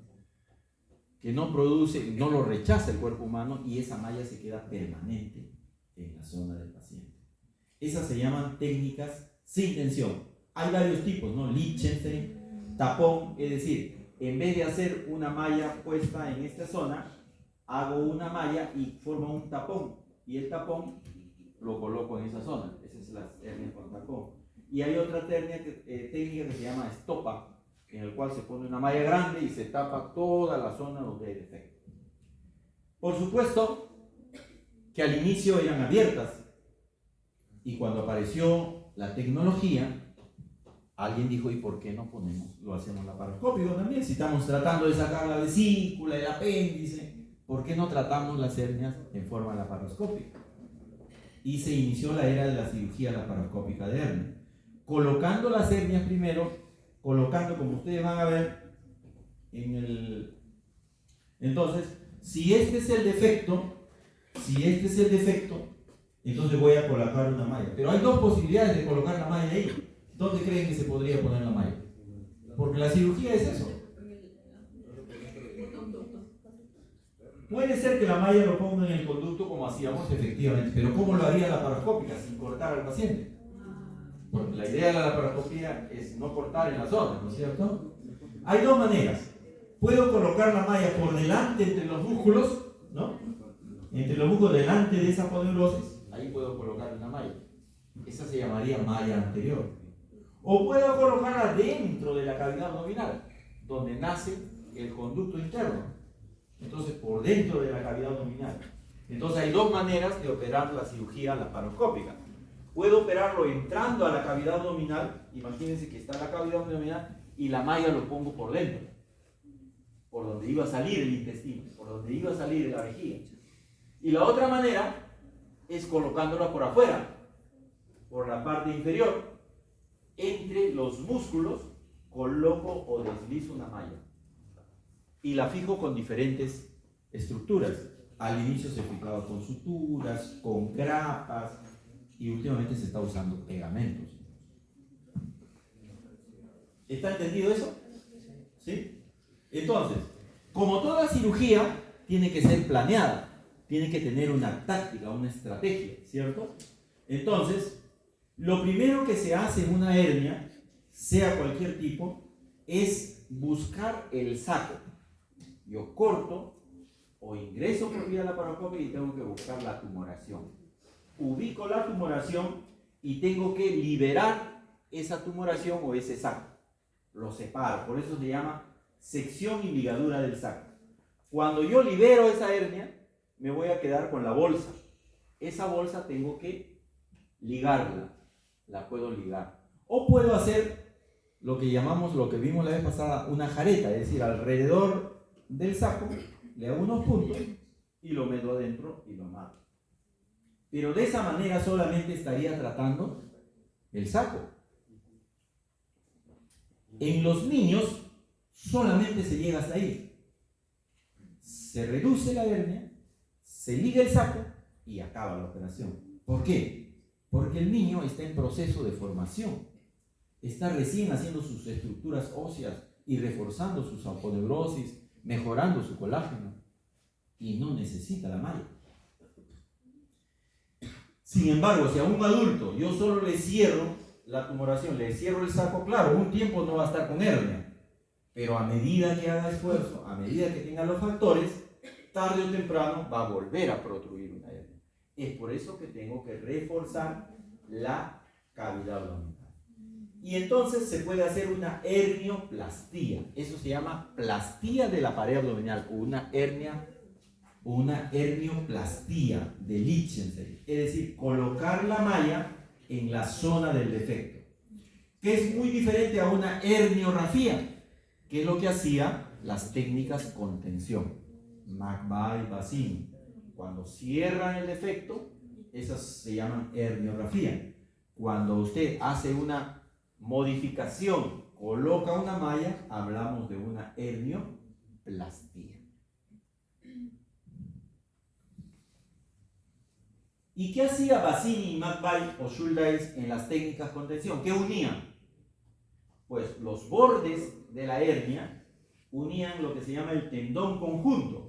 no lo rechaza el cuerpo humano, y esa malla se queda permanente en la zona del paciente. Esas se llaman técnicas sin tensión. Hay varios tipos, ¿no? Liechtenstein, tapón, es decir, en vez de hacer una malla puesta en esta zona, hago una malla y formo un tapón, y el tapón lo coloco en esa zona. Esa es la hernia con tapón. Y hay otra técnica que se llama estopa, en el cual se pone una malla grande y se tapa toda la zona donde hay defecto. Por supuesto que al inicio eran abiertas, y cuando apareció la tecnología, alguien dijo, ¿y por qué no lo hacemos laparoscópico también? Si estamos tratando de sacar la vesícula, el apéndice, ¿por qué no tratamos las hernias en forma laparoscópica? Y se inició la era de la cirugía laparoscópica de hernia, colocando las hernias primero, como ustedes van a ver entonces, si este es el defecto, entonces voy a colocar una malla. Pero hay dos posibilidades de colocar la malla ahí. ¿Dónde creen que se podría poner la malla? Porque la cirugía es eso. Puede ser que la malla lo ponga en el conducto como hacíamos, efectivamente, pero ¿cómo lo haría la laparoscópica? Sin cortar al paciente. Porque la idea de la laparoscopía es no cortar en la zona, ¿no es cierto? Hay dos maneras. Puedo colocar la malla por delante entre los músculos, ¿no? Entre los músculos delante de esa aponeurosis, ahí puedo colocar una malla. Esa se llamaría malla anterior. O puedo colocarla dentro de la cavidad abdominal, donde nace el conducto interno. Entonces, por dentro de la cavidad abdominal. Entonces, hay dos maneras de operar la cirugía laparoscópica. Puedo operarlo entrando a la cavidad abdominal. Imagínense que está la cavidad abdominal y la malla lo pongo por dentro, por donde iba a salir el intestino, por donde iba a salir la vejiga. Y la otra manera es colocándola por afuera, por la parte inferior. Entre los músculos coloco o deslizo una malla y la fijo con diferentes estructuras. Al inicio se fijaba con suturas, con grapas, y últimamente se está usando pegamentos. ¿Está entendido eso? ¿Sí? Entonces, como toda cirugía, tiene que ser planeada, tiene que tener una táctica, una estrategia, ¿cierto? Entonces, lo primero que se hace en una hernia, sea cualquier tipo, es buscar el saco. Yo corto o ingreso por vía laparoscópica y tengo que buscar la tumoración. Ubico la tumoración y tengo que liberar esa tumoración o ese saco. Lo separo, por eso se llama sección y ligadura del saco. Cuando yo libero esa hernia, me voy a quedar con la bolsa. Esa bolsa tengo que ligarla, la puedo ligar. O puedo hacer lo que llamamos, lo que vimos la vez pasada, una jareta, es decir, alrededor del saco le hago unos puntos y lo meto adentro y lo amarro. Pero de esa manera solamente estaría tratando el saco. En los niños solamente se llega hasta ahí. Se reduce la hernia, se liga el saco y acaba la operación. ¿Por qué? Porque el niño está en proceso de formación. Está recién haciendo sus estructuras óseas y reforzando sus aponeurosis, mejorando su colágeno y no necesita la malla. Sin embargo, si a un adulto yo solo le cierro la tumoración, le cierro el saco, claro, un tiempo no va a estar con hernia, pero a medida que haga esfuerzo, a medida que tenga los factores, tarde o temprano va a volver a protruir una hernia. Es por eso que tengo que reforzar la cavidad abdominal. Y entonces se puede hacer una hernioplastía. Eso se llama plastía de la pared abdominal, o una hernioplastía de Lichtenstein. Es decir, colocar la malla en la zona del defecto. Que es muy diferente a una herniorrafía, que es lo que hacía las técnicas con tensión. McVeigh, Bassini. Cuando cierran el defecto, esas se llaman herniorrafía. Cuando usted hace una modificación, coloca una malla, hablamos de una hernioplastía. ¿Y qué hacía Bassini, McVeigh o Schuldeis en las técnicas con tensión? ¿Qué unían? Pues los bordes de la hernia unían lo que se llama el tendón conjunto.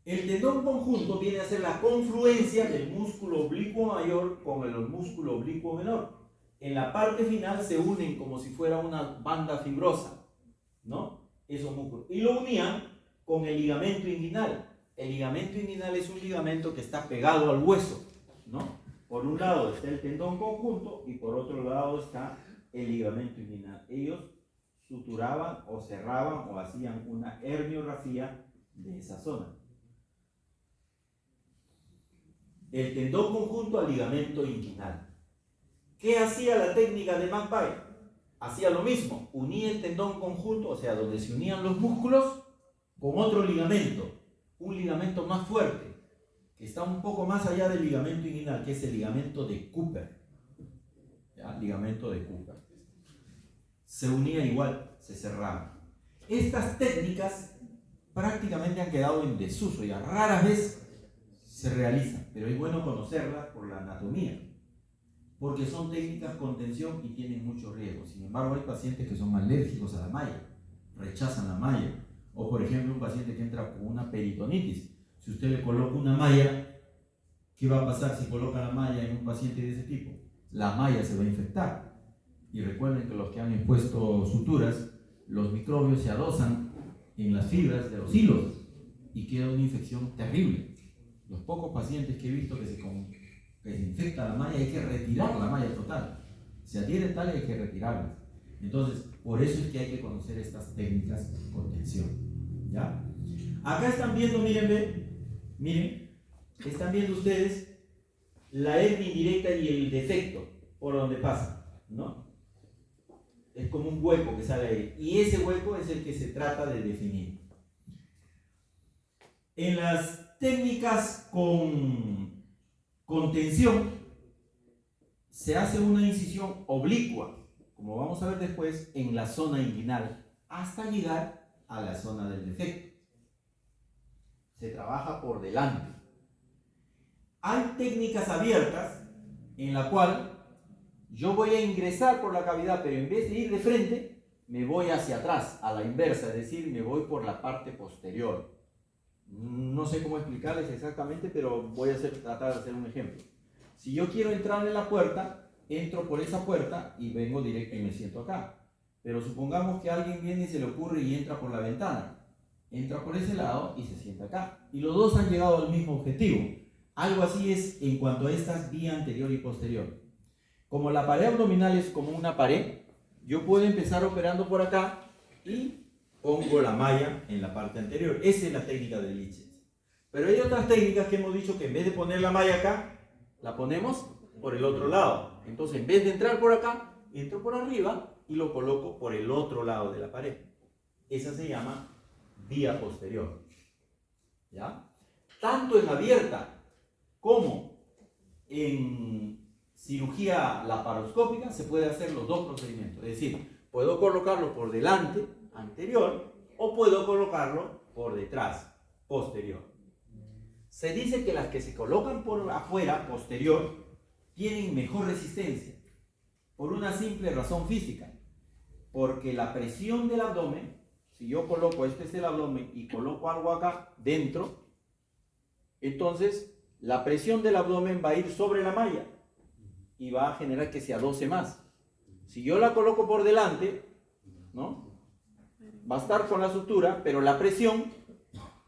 El tendón conjunto viene a ser la confluencia del músculo oblicuo mayor con el músculo oblicuo menor. En la parte final se unen como si fuera una banda fibrosa, ¿no? Esos músculos. Y lo unían con el ligamento inguinal. El ligamento inguinal es un ligamento que está pegado al hueso, ¿no? Por un lado está el tendón conjunto y por otro lado está el ligamento inguinal. Ellos suturaban o cerraban o hacían una herniorrafía de esa zona. El tendón conjunto al ligamento inguinal. ¿Qué hacía la técnica de McVeigh? Hacía lo mismo, unía el tendón conjunto, o sea, donde se unían los músculos, con otro ligamento, un ligamento más fuerte, que está un poco más allá del ligamento inguinal, que es el ligamento de Cooper. ¿Ya? Ligamento de Cooper. Se unía igual, se cerraba. Estas técnicas prácticamente han quedado en desuso, ya raras veces se realizan, pero es bueno conocerlas por la anatomía, porque son técnicas con tensión y tienen mucho riesgo. Sin embargo, hay pacientes que son alérgicos a la malla, rechazan la malla, o por ejemplo un paciente que entra con una peritonitis. Si usted le coloca una malla, ¿qué va a pasar si coloca la malla en un paciente de ese tipo? La malla se va a infectar. Y recuerden que los que han expuesto suturas, los microbios se adosan en las fibras de los hilos y queda una infección terrible. Los pocos pacientes que he visto que se infecta la malla, hay que retirar la malla total. Se adhiere tal y hay que retirarla. Entonces, por eso es que hay que conocer estas técnicas con tensión. ¿Ya? Acá están viendo, miren, están viendo ustedes la hernia indirecta y el defecto por donde pasa, ¿no? Es como un hueco que sale ahí. Y ese hueco es el que se trata de definir. En las técnicas con tensión se hace una incisión oblicua, como vamos a ver después, en la zona inguinal hasta llegar a la zona del defecto. Se trabaja por delante. Hay técnicas abiertas en la cual yo voy a ingresar por la cavidad, pero en vez de ir de frente, me voy hacia atrás, a la inversa, es decir, me voy por la parte posterior. No sé cómo explicarles exactamente, pero voy a tratar de hacer un ejemplo. Si yo quiero entrar en la puerta, entro por esa puerta y vengo directo y me siento acá. Pero supongamos que alguien viene y se le ocurre y entra por la ventana. Entra por ese lado y se sienta acá. Y los dos han llegado al mismo objetivo. Algo así es en cuanto a estas vía anterior y posterior. Como la pared abdominal es como una pared, yo puedo empezar operando por acá y pongo la malla en la parte anterior. Esa es la técnica de Lichens. Pero hay otras técnicas que hemos dicho que en vez de poner la malla acá, la ponemos por el otro lado. Entonces, en vez de entrar por acá, entro por arriba y lo coloco por el otro lado de la pared. Esa se llama vía posterior. ¿Ya? Tanto en abierta como en cirugía laparoscópica se puede hacer los dos procedimientos. Es decir, puedo colocarlo por delante, anterior, o puedo colocarlo por detrás, posterior. Se dice que las que se colocan por afuera, posterior, tienen mejor resistencia, por una simple razón física. Porque la presión del abdomen, si yo coloco, este es el abdomen, y coloco algo acá dentro, entonces la presión del abdomen va a ir sobre la malla y va a generar que se adose más. Si yo la coloco por delante, ¿no? Va a estar con la sutura, pero la presión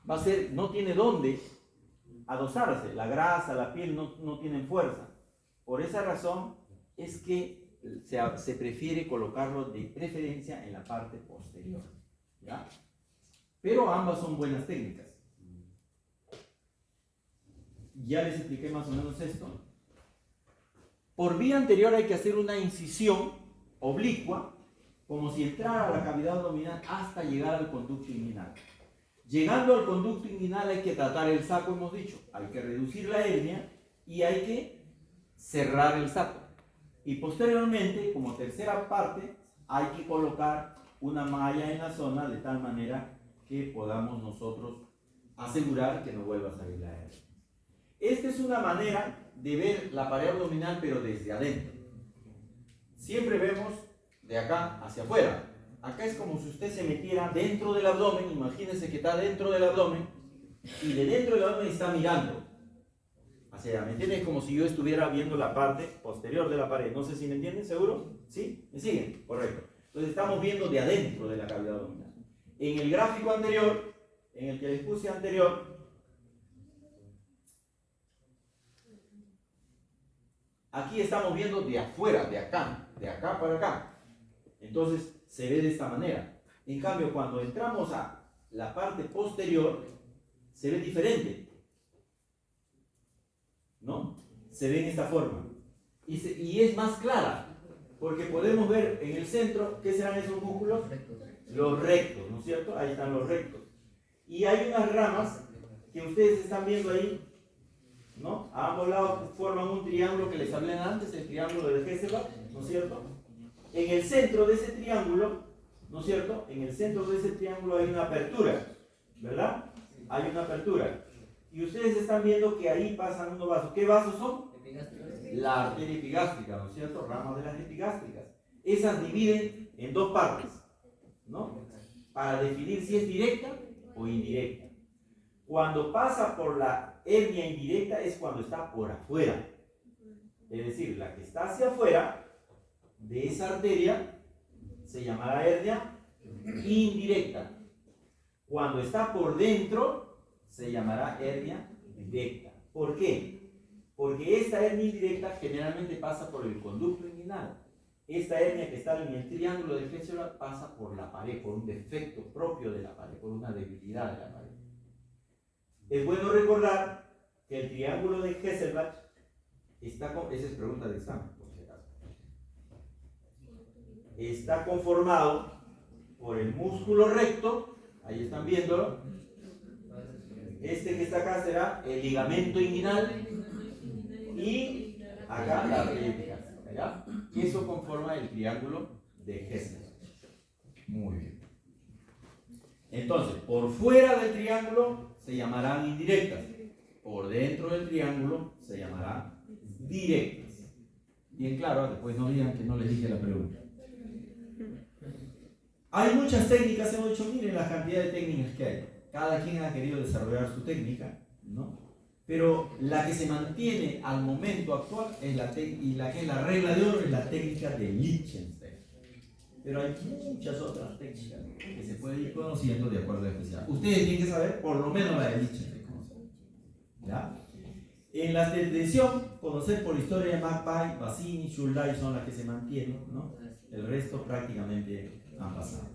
va a ser, no tiene dónde adosarse. La grasa, la piel no tienen fuerza. Por esa razón es que se prefiere colocarlo de preferencia en la parte posterior. ¿Ya? Pero ambas son buenas técnicas. Ya les expliqué más o menos esto. Por vía anterior hay que hacer una incisión oblicua, como si entrara a la cavidad abdominal hasta llegar al conducto inguinal. Llegando al conducto inguinal hay que tratar el saco, hemos dicho. Hay que reducir la hernia y hay que cerrar el saco. Y posteriormente, como tercera parte, hay que colocar una malla en la zona de tal manera que podamos nosotros asegurar que no vuelva a salir la hernia. Esta es una manera de ver la pared abdominal, pero desde adentro. Siempre vemos de acá hacia afuera. Acá es como si usted se metiera dentro del abdomen. Imagínense que está dentro del abdomen y de dentro del abdomen está mirando hacia allá. ¿Me entienden? Es como si yo estuviera viendo la parte posterior de la pared. No sé si me entienden, ¿seguro? ¿Sí? ¿Me siguen? Correcto. Entonces estamos viendo de adentro de la cavidad abdominal. En el gráfico anterior, en el que les puse anterior, aquí estamos viendo de afuera, de acá para acá. Entonces se ve de esta manera. En cambio, cuando entramos a la parte posterior, se ve diferente, ¿no? Se ve en esta forma. Y es más clara, porque podemos ver en el centro, ¿qué serán esos músculos? Los rectos, ¿no es cierto? Ahí están los rectos. Y hay unas ramas que ustedes están viendo ahí, ¿no? A ambos lados forman un triángulo que les hablé antes, el triángulo de Hesselbach, ¿no es cierto? En el centro de ese triángulo, ¿no es cierto? En el centro de ese triángulo hay una apertura, ¿verdad? Hay una apertura. Y ustedes están viendo que ahí pasan unos vasos. ¿Qué vasos son? La arteria epigástrica, ¿no es cierto? Ramas de las epigástricas. Esas dividen en dos partes, ¿no? Para definir si es directa o indirecta. Cuando pasa por la hernia indirecta es cuando está por afuera. Es decir, la que está hacia afuera de esa arteria se llamará hernia indirecta. Cuando está por dentro se llamará hernia directa. ¿Por qué? Porque esta hernia indirecta generalmente pasa por el conducto inguinal. Esta hernia que está en el triángulo de Hesselbach pasa por la pared, por un defecto propio de la pared, por una debilidad de la pared. Es bueno recordar que el triángulo de Hesselbach está esa es pregunta de examen, por si acaso. Está conformado por el músculo recto, ahí están viéndolo. Este que está acá será el ligamento inguinal y acá la arteria epigástrica, ¿ya? Eso conforma el triángulo de Hesselbach. Muy bien. Entonces, por fuera del triángulo se llamarán indirectas. Por dentro del triángulo se llamarán directas. Bien claro, después no digan que no les dije la pregunta. Hay muchas técnicas, hemos dicho, miren la cantidad de técnicas que hay. Cada quien ha querido desarrollar su técnica, ¿no? Pero la que se mantiene al momento actual es y la que es la regla de oro es la técnica de Lichtenstein. Pero hay muchas otras técnicas que se pueden ir conociendo de acuerdo a la especialidad. Ustedes tienen que saber por lo menos la de Lichtenstein. ¿Ya? En las de tensión, conocer por historia de McPie, Bassini, Schulday son las que se mantienen, ¿no? El resto prácticamente han pasado.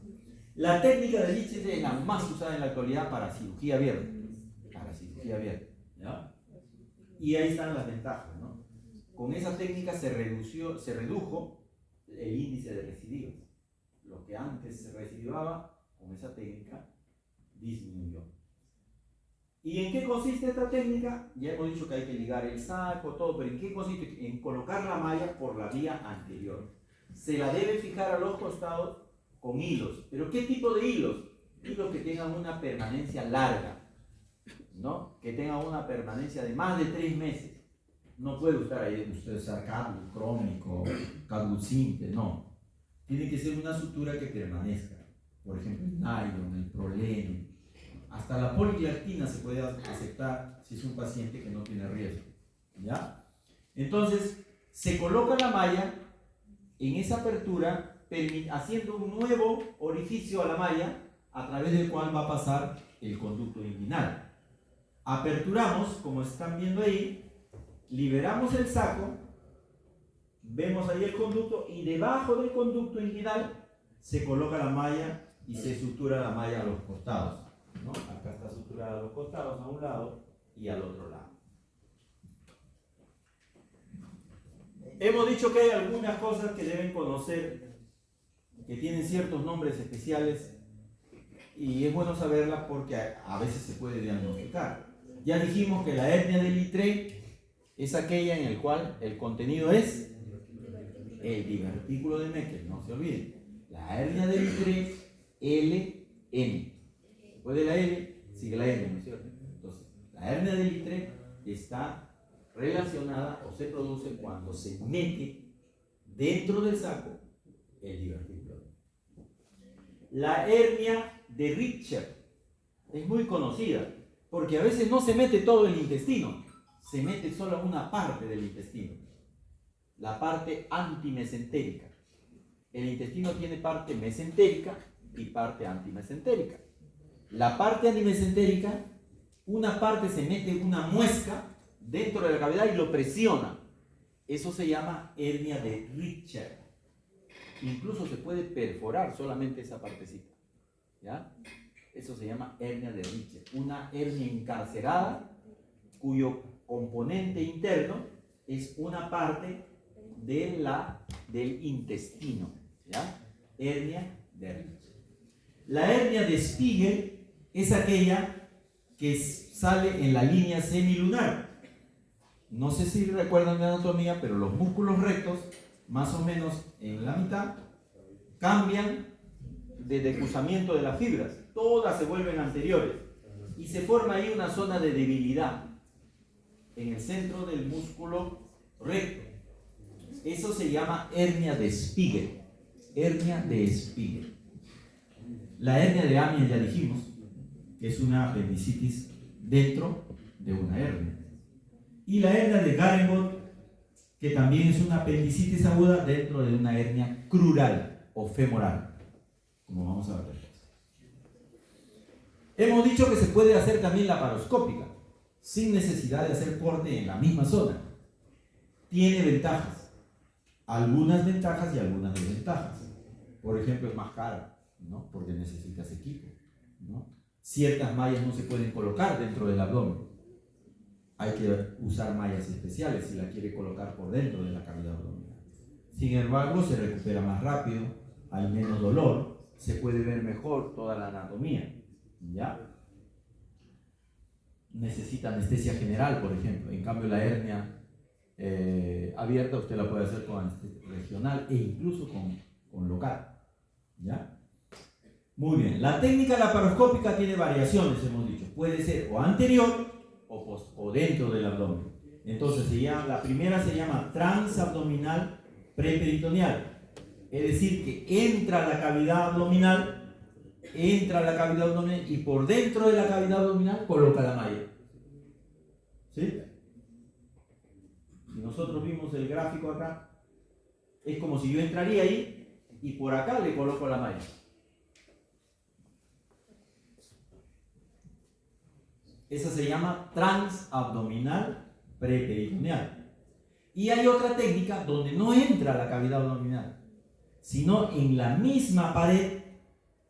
La técnica de Lichtenstein es la más usada en la actualidad para cirugía abierta. Para cirugía abierta. ¿Ya? Y ahí están las ventajas, ¿no? Con esa técnica se redujo el índice de recidivas. Lo que antes se recidivaba, con esa técnica disminuyó. ¿Y en qué consiste esta técnica? Ya hemos dicho que hay que ligar el saco, todo, pero ¿en qué consiste? En colocar la malla por la vía anterior. Se la debe fijar a los costados con hilos. ¿Pero qué tipo de hilos? Hilos que tengan una permanencia larga, ¿no? Que tengan una permanencia de más de 3 meses. No puede usar cadmio, crómico, cadmio simple, no. Tiene que ser una sutura que permanezca. Por ejemplo, el nylon, el proleno. Hasta la policlartina se puede aceptar si es un paciente que no tiene riesgo. ¿Ya? Entonces, se coloca la malla en esa apertura, haciendo un nuevo orificio a la malla a través del cual va a pasar el conducto inguinal. Aperturamos, como están viendo ahí, liberamos el saco, vemos ahí el conducto y debajo del conducto inguinal se coloca la malla y se sutura la malla a los costados, ¿no? Acá está suturada a los costados, a un lado y al otro lado. Hemos dicho que hay algunas cosas que deben conocer, que tienen ciertos nombres especiales y es bueno saberlas porque a veces se puede diagnosticar. Ya dijimos que la hernia de Littré es aquella en la cual el contenido es el divertículo de Meckel, no se olviden. La hernia de Littré, LN. Después de la L sigue la N, ¿no es cierto? Entonces, la hernia de Littré está relacionada o se produce cuando se mete dentro del saco el divertículo. La hernia de Richter es muy conocida porque a veces no se mete todo el intestino, se mete solo una parte del intestino, la parte antimesentérica. El intestino tiene parte mesentérica y parte antimesentérica. La parte antimesentérica, una parte se mete una muesca dentro de la cavidad y lo presiona. Eso se llama hernia de Richter. Incluso se puede perforar solamente esa partecita. ¿Ya? Eso se llama hernia de Richter. Una hernia encarcerada cuyo componente interno es una parte del intestino. ¿Ya? Hernia de Richter. La hernia de Spiegel es aquella que sale en la línea semilunar. No sé si recuerdan de anatomía, pero los músculos rectos, más o menos en la mitad, cambian de decruzamiento de las fibras. Todas se vuelven anteriores y se forma ahí una zona de debilidad en el centro del músculo recto. Eso se llama hernia de Spiegel. Hernia de Spiegel. La hernia de Amiens ya dijimos que es una apendicitis dentro de una hernia. Y la hernia de Garenbot, que también es una apendicitis aguda dentro de una hernia crural o femoral, como vamos a ver. Hemos dicho que se puede hacer también laparoscópica, sin necesidad de hacer corte en la misma zona. Tiene ventajas, algunas ventajas y algunas desventajas. Por ejemplo, es más cara, ¿no? Porque necesitas equipo, ¿no? Ciertas mallas no se pueden colocar dentro del abdomen. Hay que usar mallas especiales si la quiere colocar por dentro de la cavidad abdominal. Sin embargo, se recupera más rápido, hay menos dolor, se puede ver mejor toda la anatomía. ¿Ya? Necesita anestesia general, por ejemplo. En cambio, la hernia abierta usted la puede hacer con anestesia regional e incluso con local. ¿Ya? Muy bien. La técnica laparoscópica tiene variaciones, hemos dicho. Puede ser o anterior o dentro del abdomen. Entonces, la primera se llama transabdominal preperitoneal. Es decir, que entra a la cavidad abdominal, y por dentro de la cavidad abdominal coloca la malla. ¿Sí? Si nosotros vimos el gráfico acá, es como si yo entraría ahí y por acá le coloco la malla. Esa se llama transabdominal preperitoneal. Y hay otra técnica donde no entra a la cavidad abdominal, sino en la misma pared,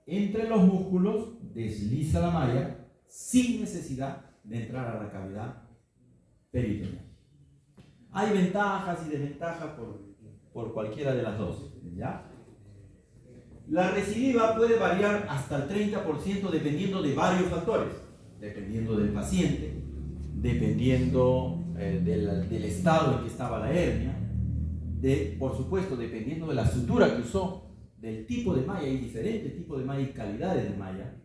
entre los músculos, desliza la malla sin necesidad de entrar a la cavidad peritoneal. Hay ventajas y desventajas por cualquiera de las dos, ¿ya? La recidiva puede variar hasta el 30% dependiendo de varios factores, dependiendo del paciente, dependiendo del estado en que estaba la hernia, por supuesto, dependiendo de la sutura que usó, del tipo de malla, hay diferentes tipos de malla y calidades de malla,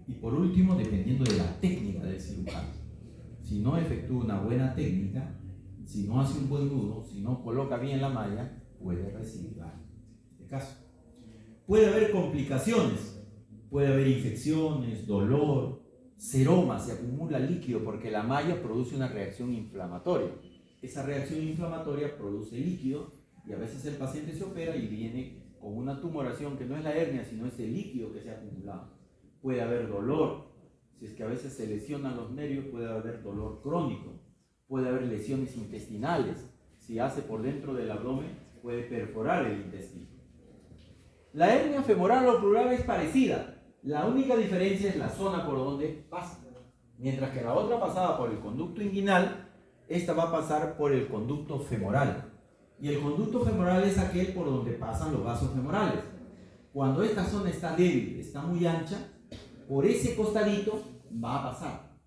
y por último, dependiendo de la técnica del cirujano. Si no efectúa una buena técnica, si no hace un buen nudo, si no coloca bien la malla, puede recidivar en este caso. Puede haber complicaciones, puede haber infecciones, dolor, seroma, se acumula líquido porque la malla produce una reacción inflamatoria. Esa reacción inflamatoria produce líquido y a veces el paciente se opera y viene con una tumoración que no es la hernia, sino es el líquido que se ha acumulado. Puede haber dolor, si es que a veces se lesionan los nervios, puede haber dolor crónico, puede haber lesiones intestinales, si hace por dentro del abdomen puede perforar el intestino. La hernia femoral o pleural es parecida, la única diferencia es la zona por donde pasa. Mientras que la otra pasaba por el conducto inguinal, esta va a pasar por el conducto femoral. Y el conducto femoral es aquel por donde pasan los vasos femorales. Cuando esta zona está débil, está muy ancha, por ese costadito va a pasar.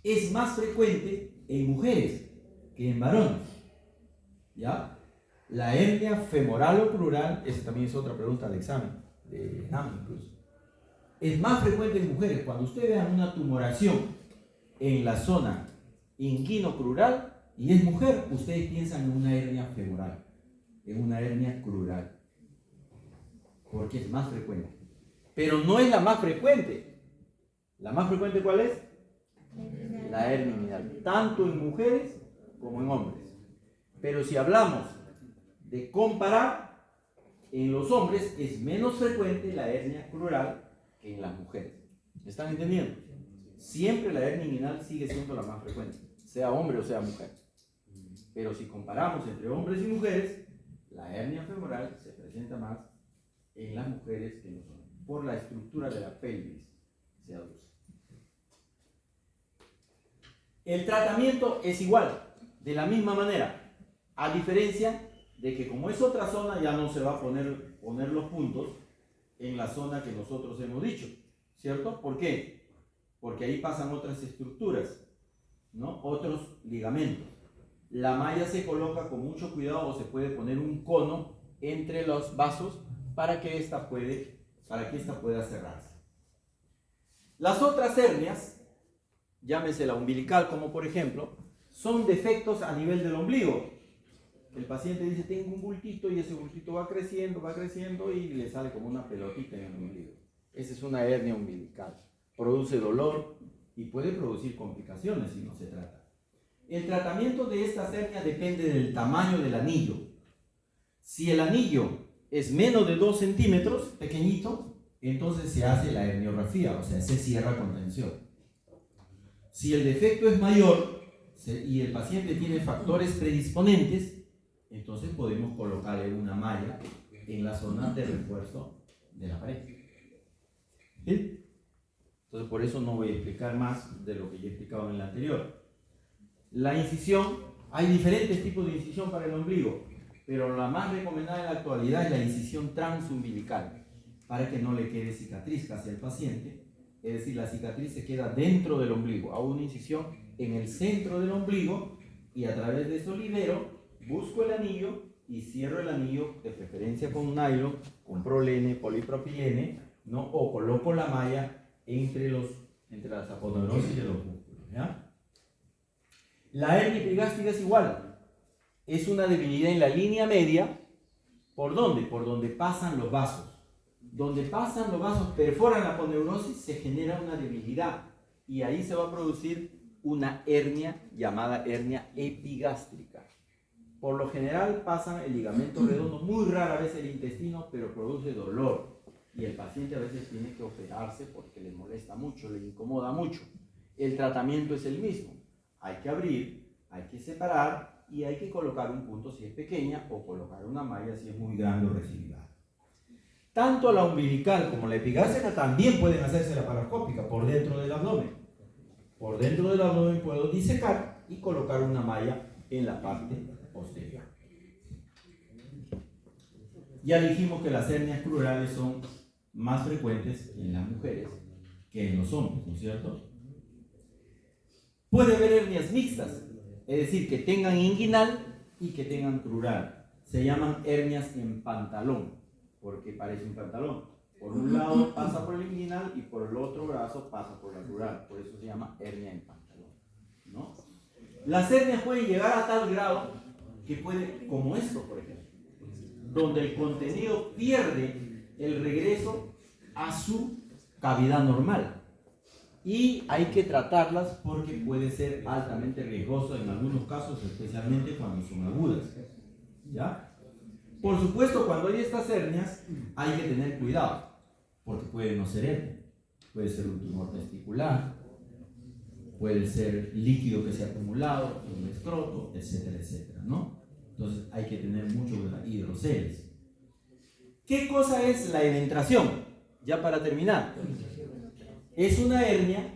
Es más frecuente en mujeres que en varones. ¿Ya? La hernia femoral o pleural, esa también es otra pregunta de examen incluso. Es más frecuente en mujeres. Cuando ustedes vean una tumoración en la zona inguino-crural y es mujer, ustedes piensan en una hernia femoral, en una hernia crural, porque es más frecuente. Pero no es la más frecuente. ¿La más frecuente cuál es? La hernia inguinal, tanto en mujeres como en hombres. Pero si hablamos de comparar, en los hombres es menos frecuente la hernia crural que en las mujeres. ¿Me están entendiendo? Siempre la hernia inguinal sigue siendo la más frecuente, sea hombre o sea mujer. Pero si comparamos entre hombres y mujeres, la hernia femoral se presenta más en las mujeres que en los hombres, por la estructura de la pelvis se aduce. El tratamiento es igual, de la misma manera, a diferencia de que como es otra zona, ya no se va a poner los puntos en la zona que nosotros hemos dicho, ¿cierto? ¿Por qué? Porque ahí pasan otras estructuras, ¿no? Otros ligamentos. La malla se coloca con mucho cuidado o se puede poner un cono entre los vasos para que esta pueda cerrarse. Las otras hernias, llámese la umbilical como por ejemplo, son defectos a nivel del ombligo. El paciente dice, tengo un bultito y ese bultito va creciendo y le sale como una pelotita en el ombligo. Esa es una hernia umbilical. Produce dolor y puede producir complicaciones si no se trata. El tratamiento de estas hernias depende del tamaño del anillo. Si el anillo es menos de 2 centímetros, pequeñito, entonces se hace la herniografía, o sea, se cierra con tensión. Si el defecto es mayor y el paciente tiene factores predisponentes, entonces podemos colocarle una malla en la zona de refuerzo de la pared. ¿Sí? Entonces por eso no voy a explicar más de lo que ya he explicado en el anterior. La incisión, hay diferentes tipos de incisión para el ombligo, pero la más recomendada en la actualidad es la incisión transumbilical, para que no le quede cicatriz hacia el paciente. Es decir, la cicatriz se queda dentro del ombligo. Hago una incisión en el centro del ombligo y a través de eso libero, busco el anillo y cierro el anillo, de preferencia con nylon, con prolene, polipropilene, ¿no? O coloco la malla entre las aponeurosis de los músculos, ¿ya? La hernia epigástrica es igual. Es una debilidad en la línea media ¿Por dónde? Por donde pasan los vasos. Donde pasan los vasos, perforan la aponeurosis, se genera una debilidad y ahí se va a producir una hernia llamada hernia epigástrica. Por lo general pasan el ligamento redondo, muy rara vez el intestino, pero produce dolor y el paciente a veces tiene que operarse porque le molesta mucho, le incomoda mucho. El tratamiento es el mismo, hay que abrir, hay que separar y hay que colocar un punto si es pequeña o colocar una malla si es muy grande o residual. Tanto la umbilical como la epigástrica también pueden hacerse laparoscópica por dentro del abdomen. Por dentro del abdomen puedo disecar y colocar una malla en la parte posterior. Ya dijimos que las hernias plurales son más frecuentes en las mujeres que en los hombres, ¿no es cierto? Puede haber hernias mixtas, es decir, que tengan inguinal y que tengan crural. Se llaman hernias en pantalón, porque parece un pantalón. Por un lado pasa por el inguinal y por el otro brazo pasa por la crural. Por eso se llama hernia en pantalón, ¿no? Las hernias pueden llegar a tal grado que puede, como esto, por ejemplo, donde el contenido pierde el regreso a su cavidad normal. Y hay que tratarlas porque puede ser altamente riesgoso en algunos casos, especialmente cuando son agudas. ¿Ya? Por supuesto, cuando hay estas hernias, hay que tener cuidado, porque puede no ser hernia, puede ser un tumor testicular, puede ser líquido que se ha acumulado en el escroto, etcétera, etcétera, ¿no? Entonces hay que tener mucho cuidado. Hidroceles. ¿Qué cosa es la eventración? Ya para terminar. Es una hernia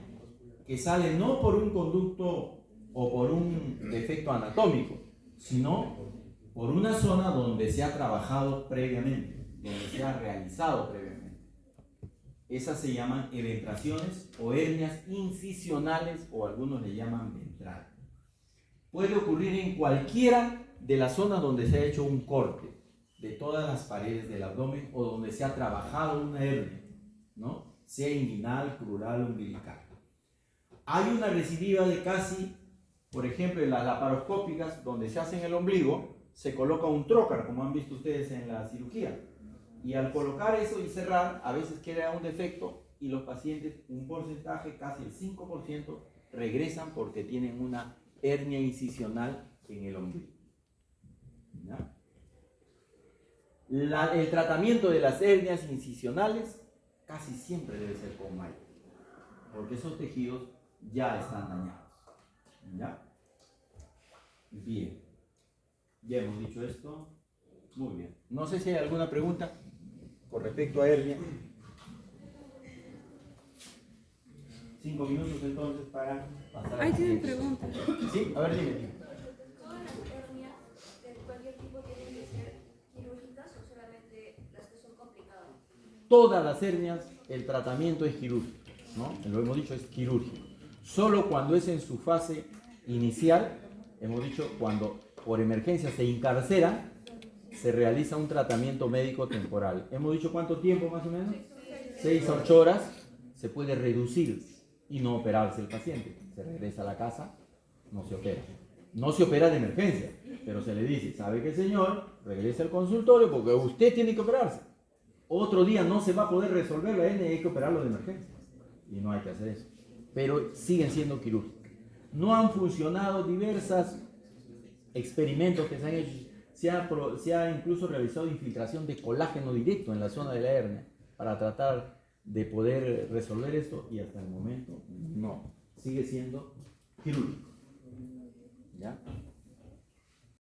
que sale no por un conducto o por un defecto anatómico, sino por una zona donde se ha trabajado previamente, donde se ha realizado previamente. Esas se llaman eventraciones o hernias incisionales o algunos le llaman ventral. Puede ocurrir en cualquiera de las zonas donde se ha hecho un corte de todas las paredes del abdomen o donde se ha trabajado una hernia, ¿no? Sea inguinal, crural o umbilical. Hay una recidiva de casi, por ejemplo, en las laparoscópicas, donde se hace en el ombligo, se coloca un trocar, como han visto ustedes en la cirugía. Y al colocar eso y cerrar, a veces queda un defecto y los pacientes, un porcentaje, casi el 5%, regresan porque tienen una hernia incisional en el ombligo. ¿Ya? El tratamiento de las hernias incisionales casi siempre debe ser con malla, porque esos tejidos ya están dañados. ¿Ya? Bien. Ya hemos dicho esto. Muy bien. No sé si hay alguna pregunta con respecto a hernia. 5 minutos entonces para pasar a Ahí tienen preguntas. Sí, a ver, dime. ¿Todas las hernias de cualquier tipo tienen que ser quirúrgicas o solamente las que son complicadas? Todas las hernias, el tratamiento es quirúrgico, ¿no? Lo hemos dicho, es quirúrgico. Solo cuando es en su fase inicial, hemos dicho, cuando por emergencia se encarcera, se realiza un tratamiento médico temporal. Hemos dicho cuánto tiempo más o menos, 6 a 8 horas, se puede reducir y no operarse el paciente. Se regresa a la casa, no se opera. No se opera de emergencia, pero se le dice, ¿sabe qué, señor? Regrese al consultorio porque usted tiene que operarse. Otro día no se va a poder resolver la hernia y hay que operarlo de emergencia. Y no hay que hacer eso. Pero siguen siendo quirúrgicas. No han funcionado diversos experimentos que se han hecho. Se ha incluso realizado infiltración de colágeno directo en la zona de la hernia para tratar de poder resolver esto y hasta el momento no. Sigue siendo quirúrgico. ¿Ya?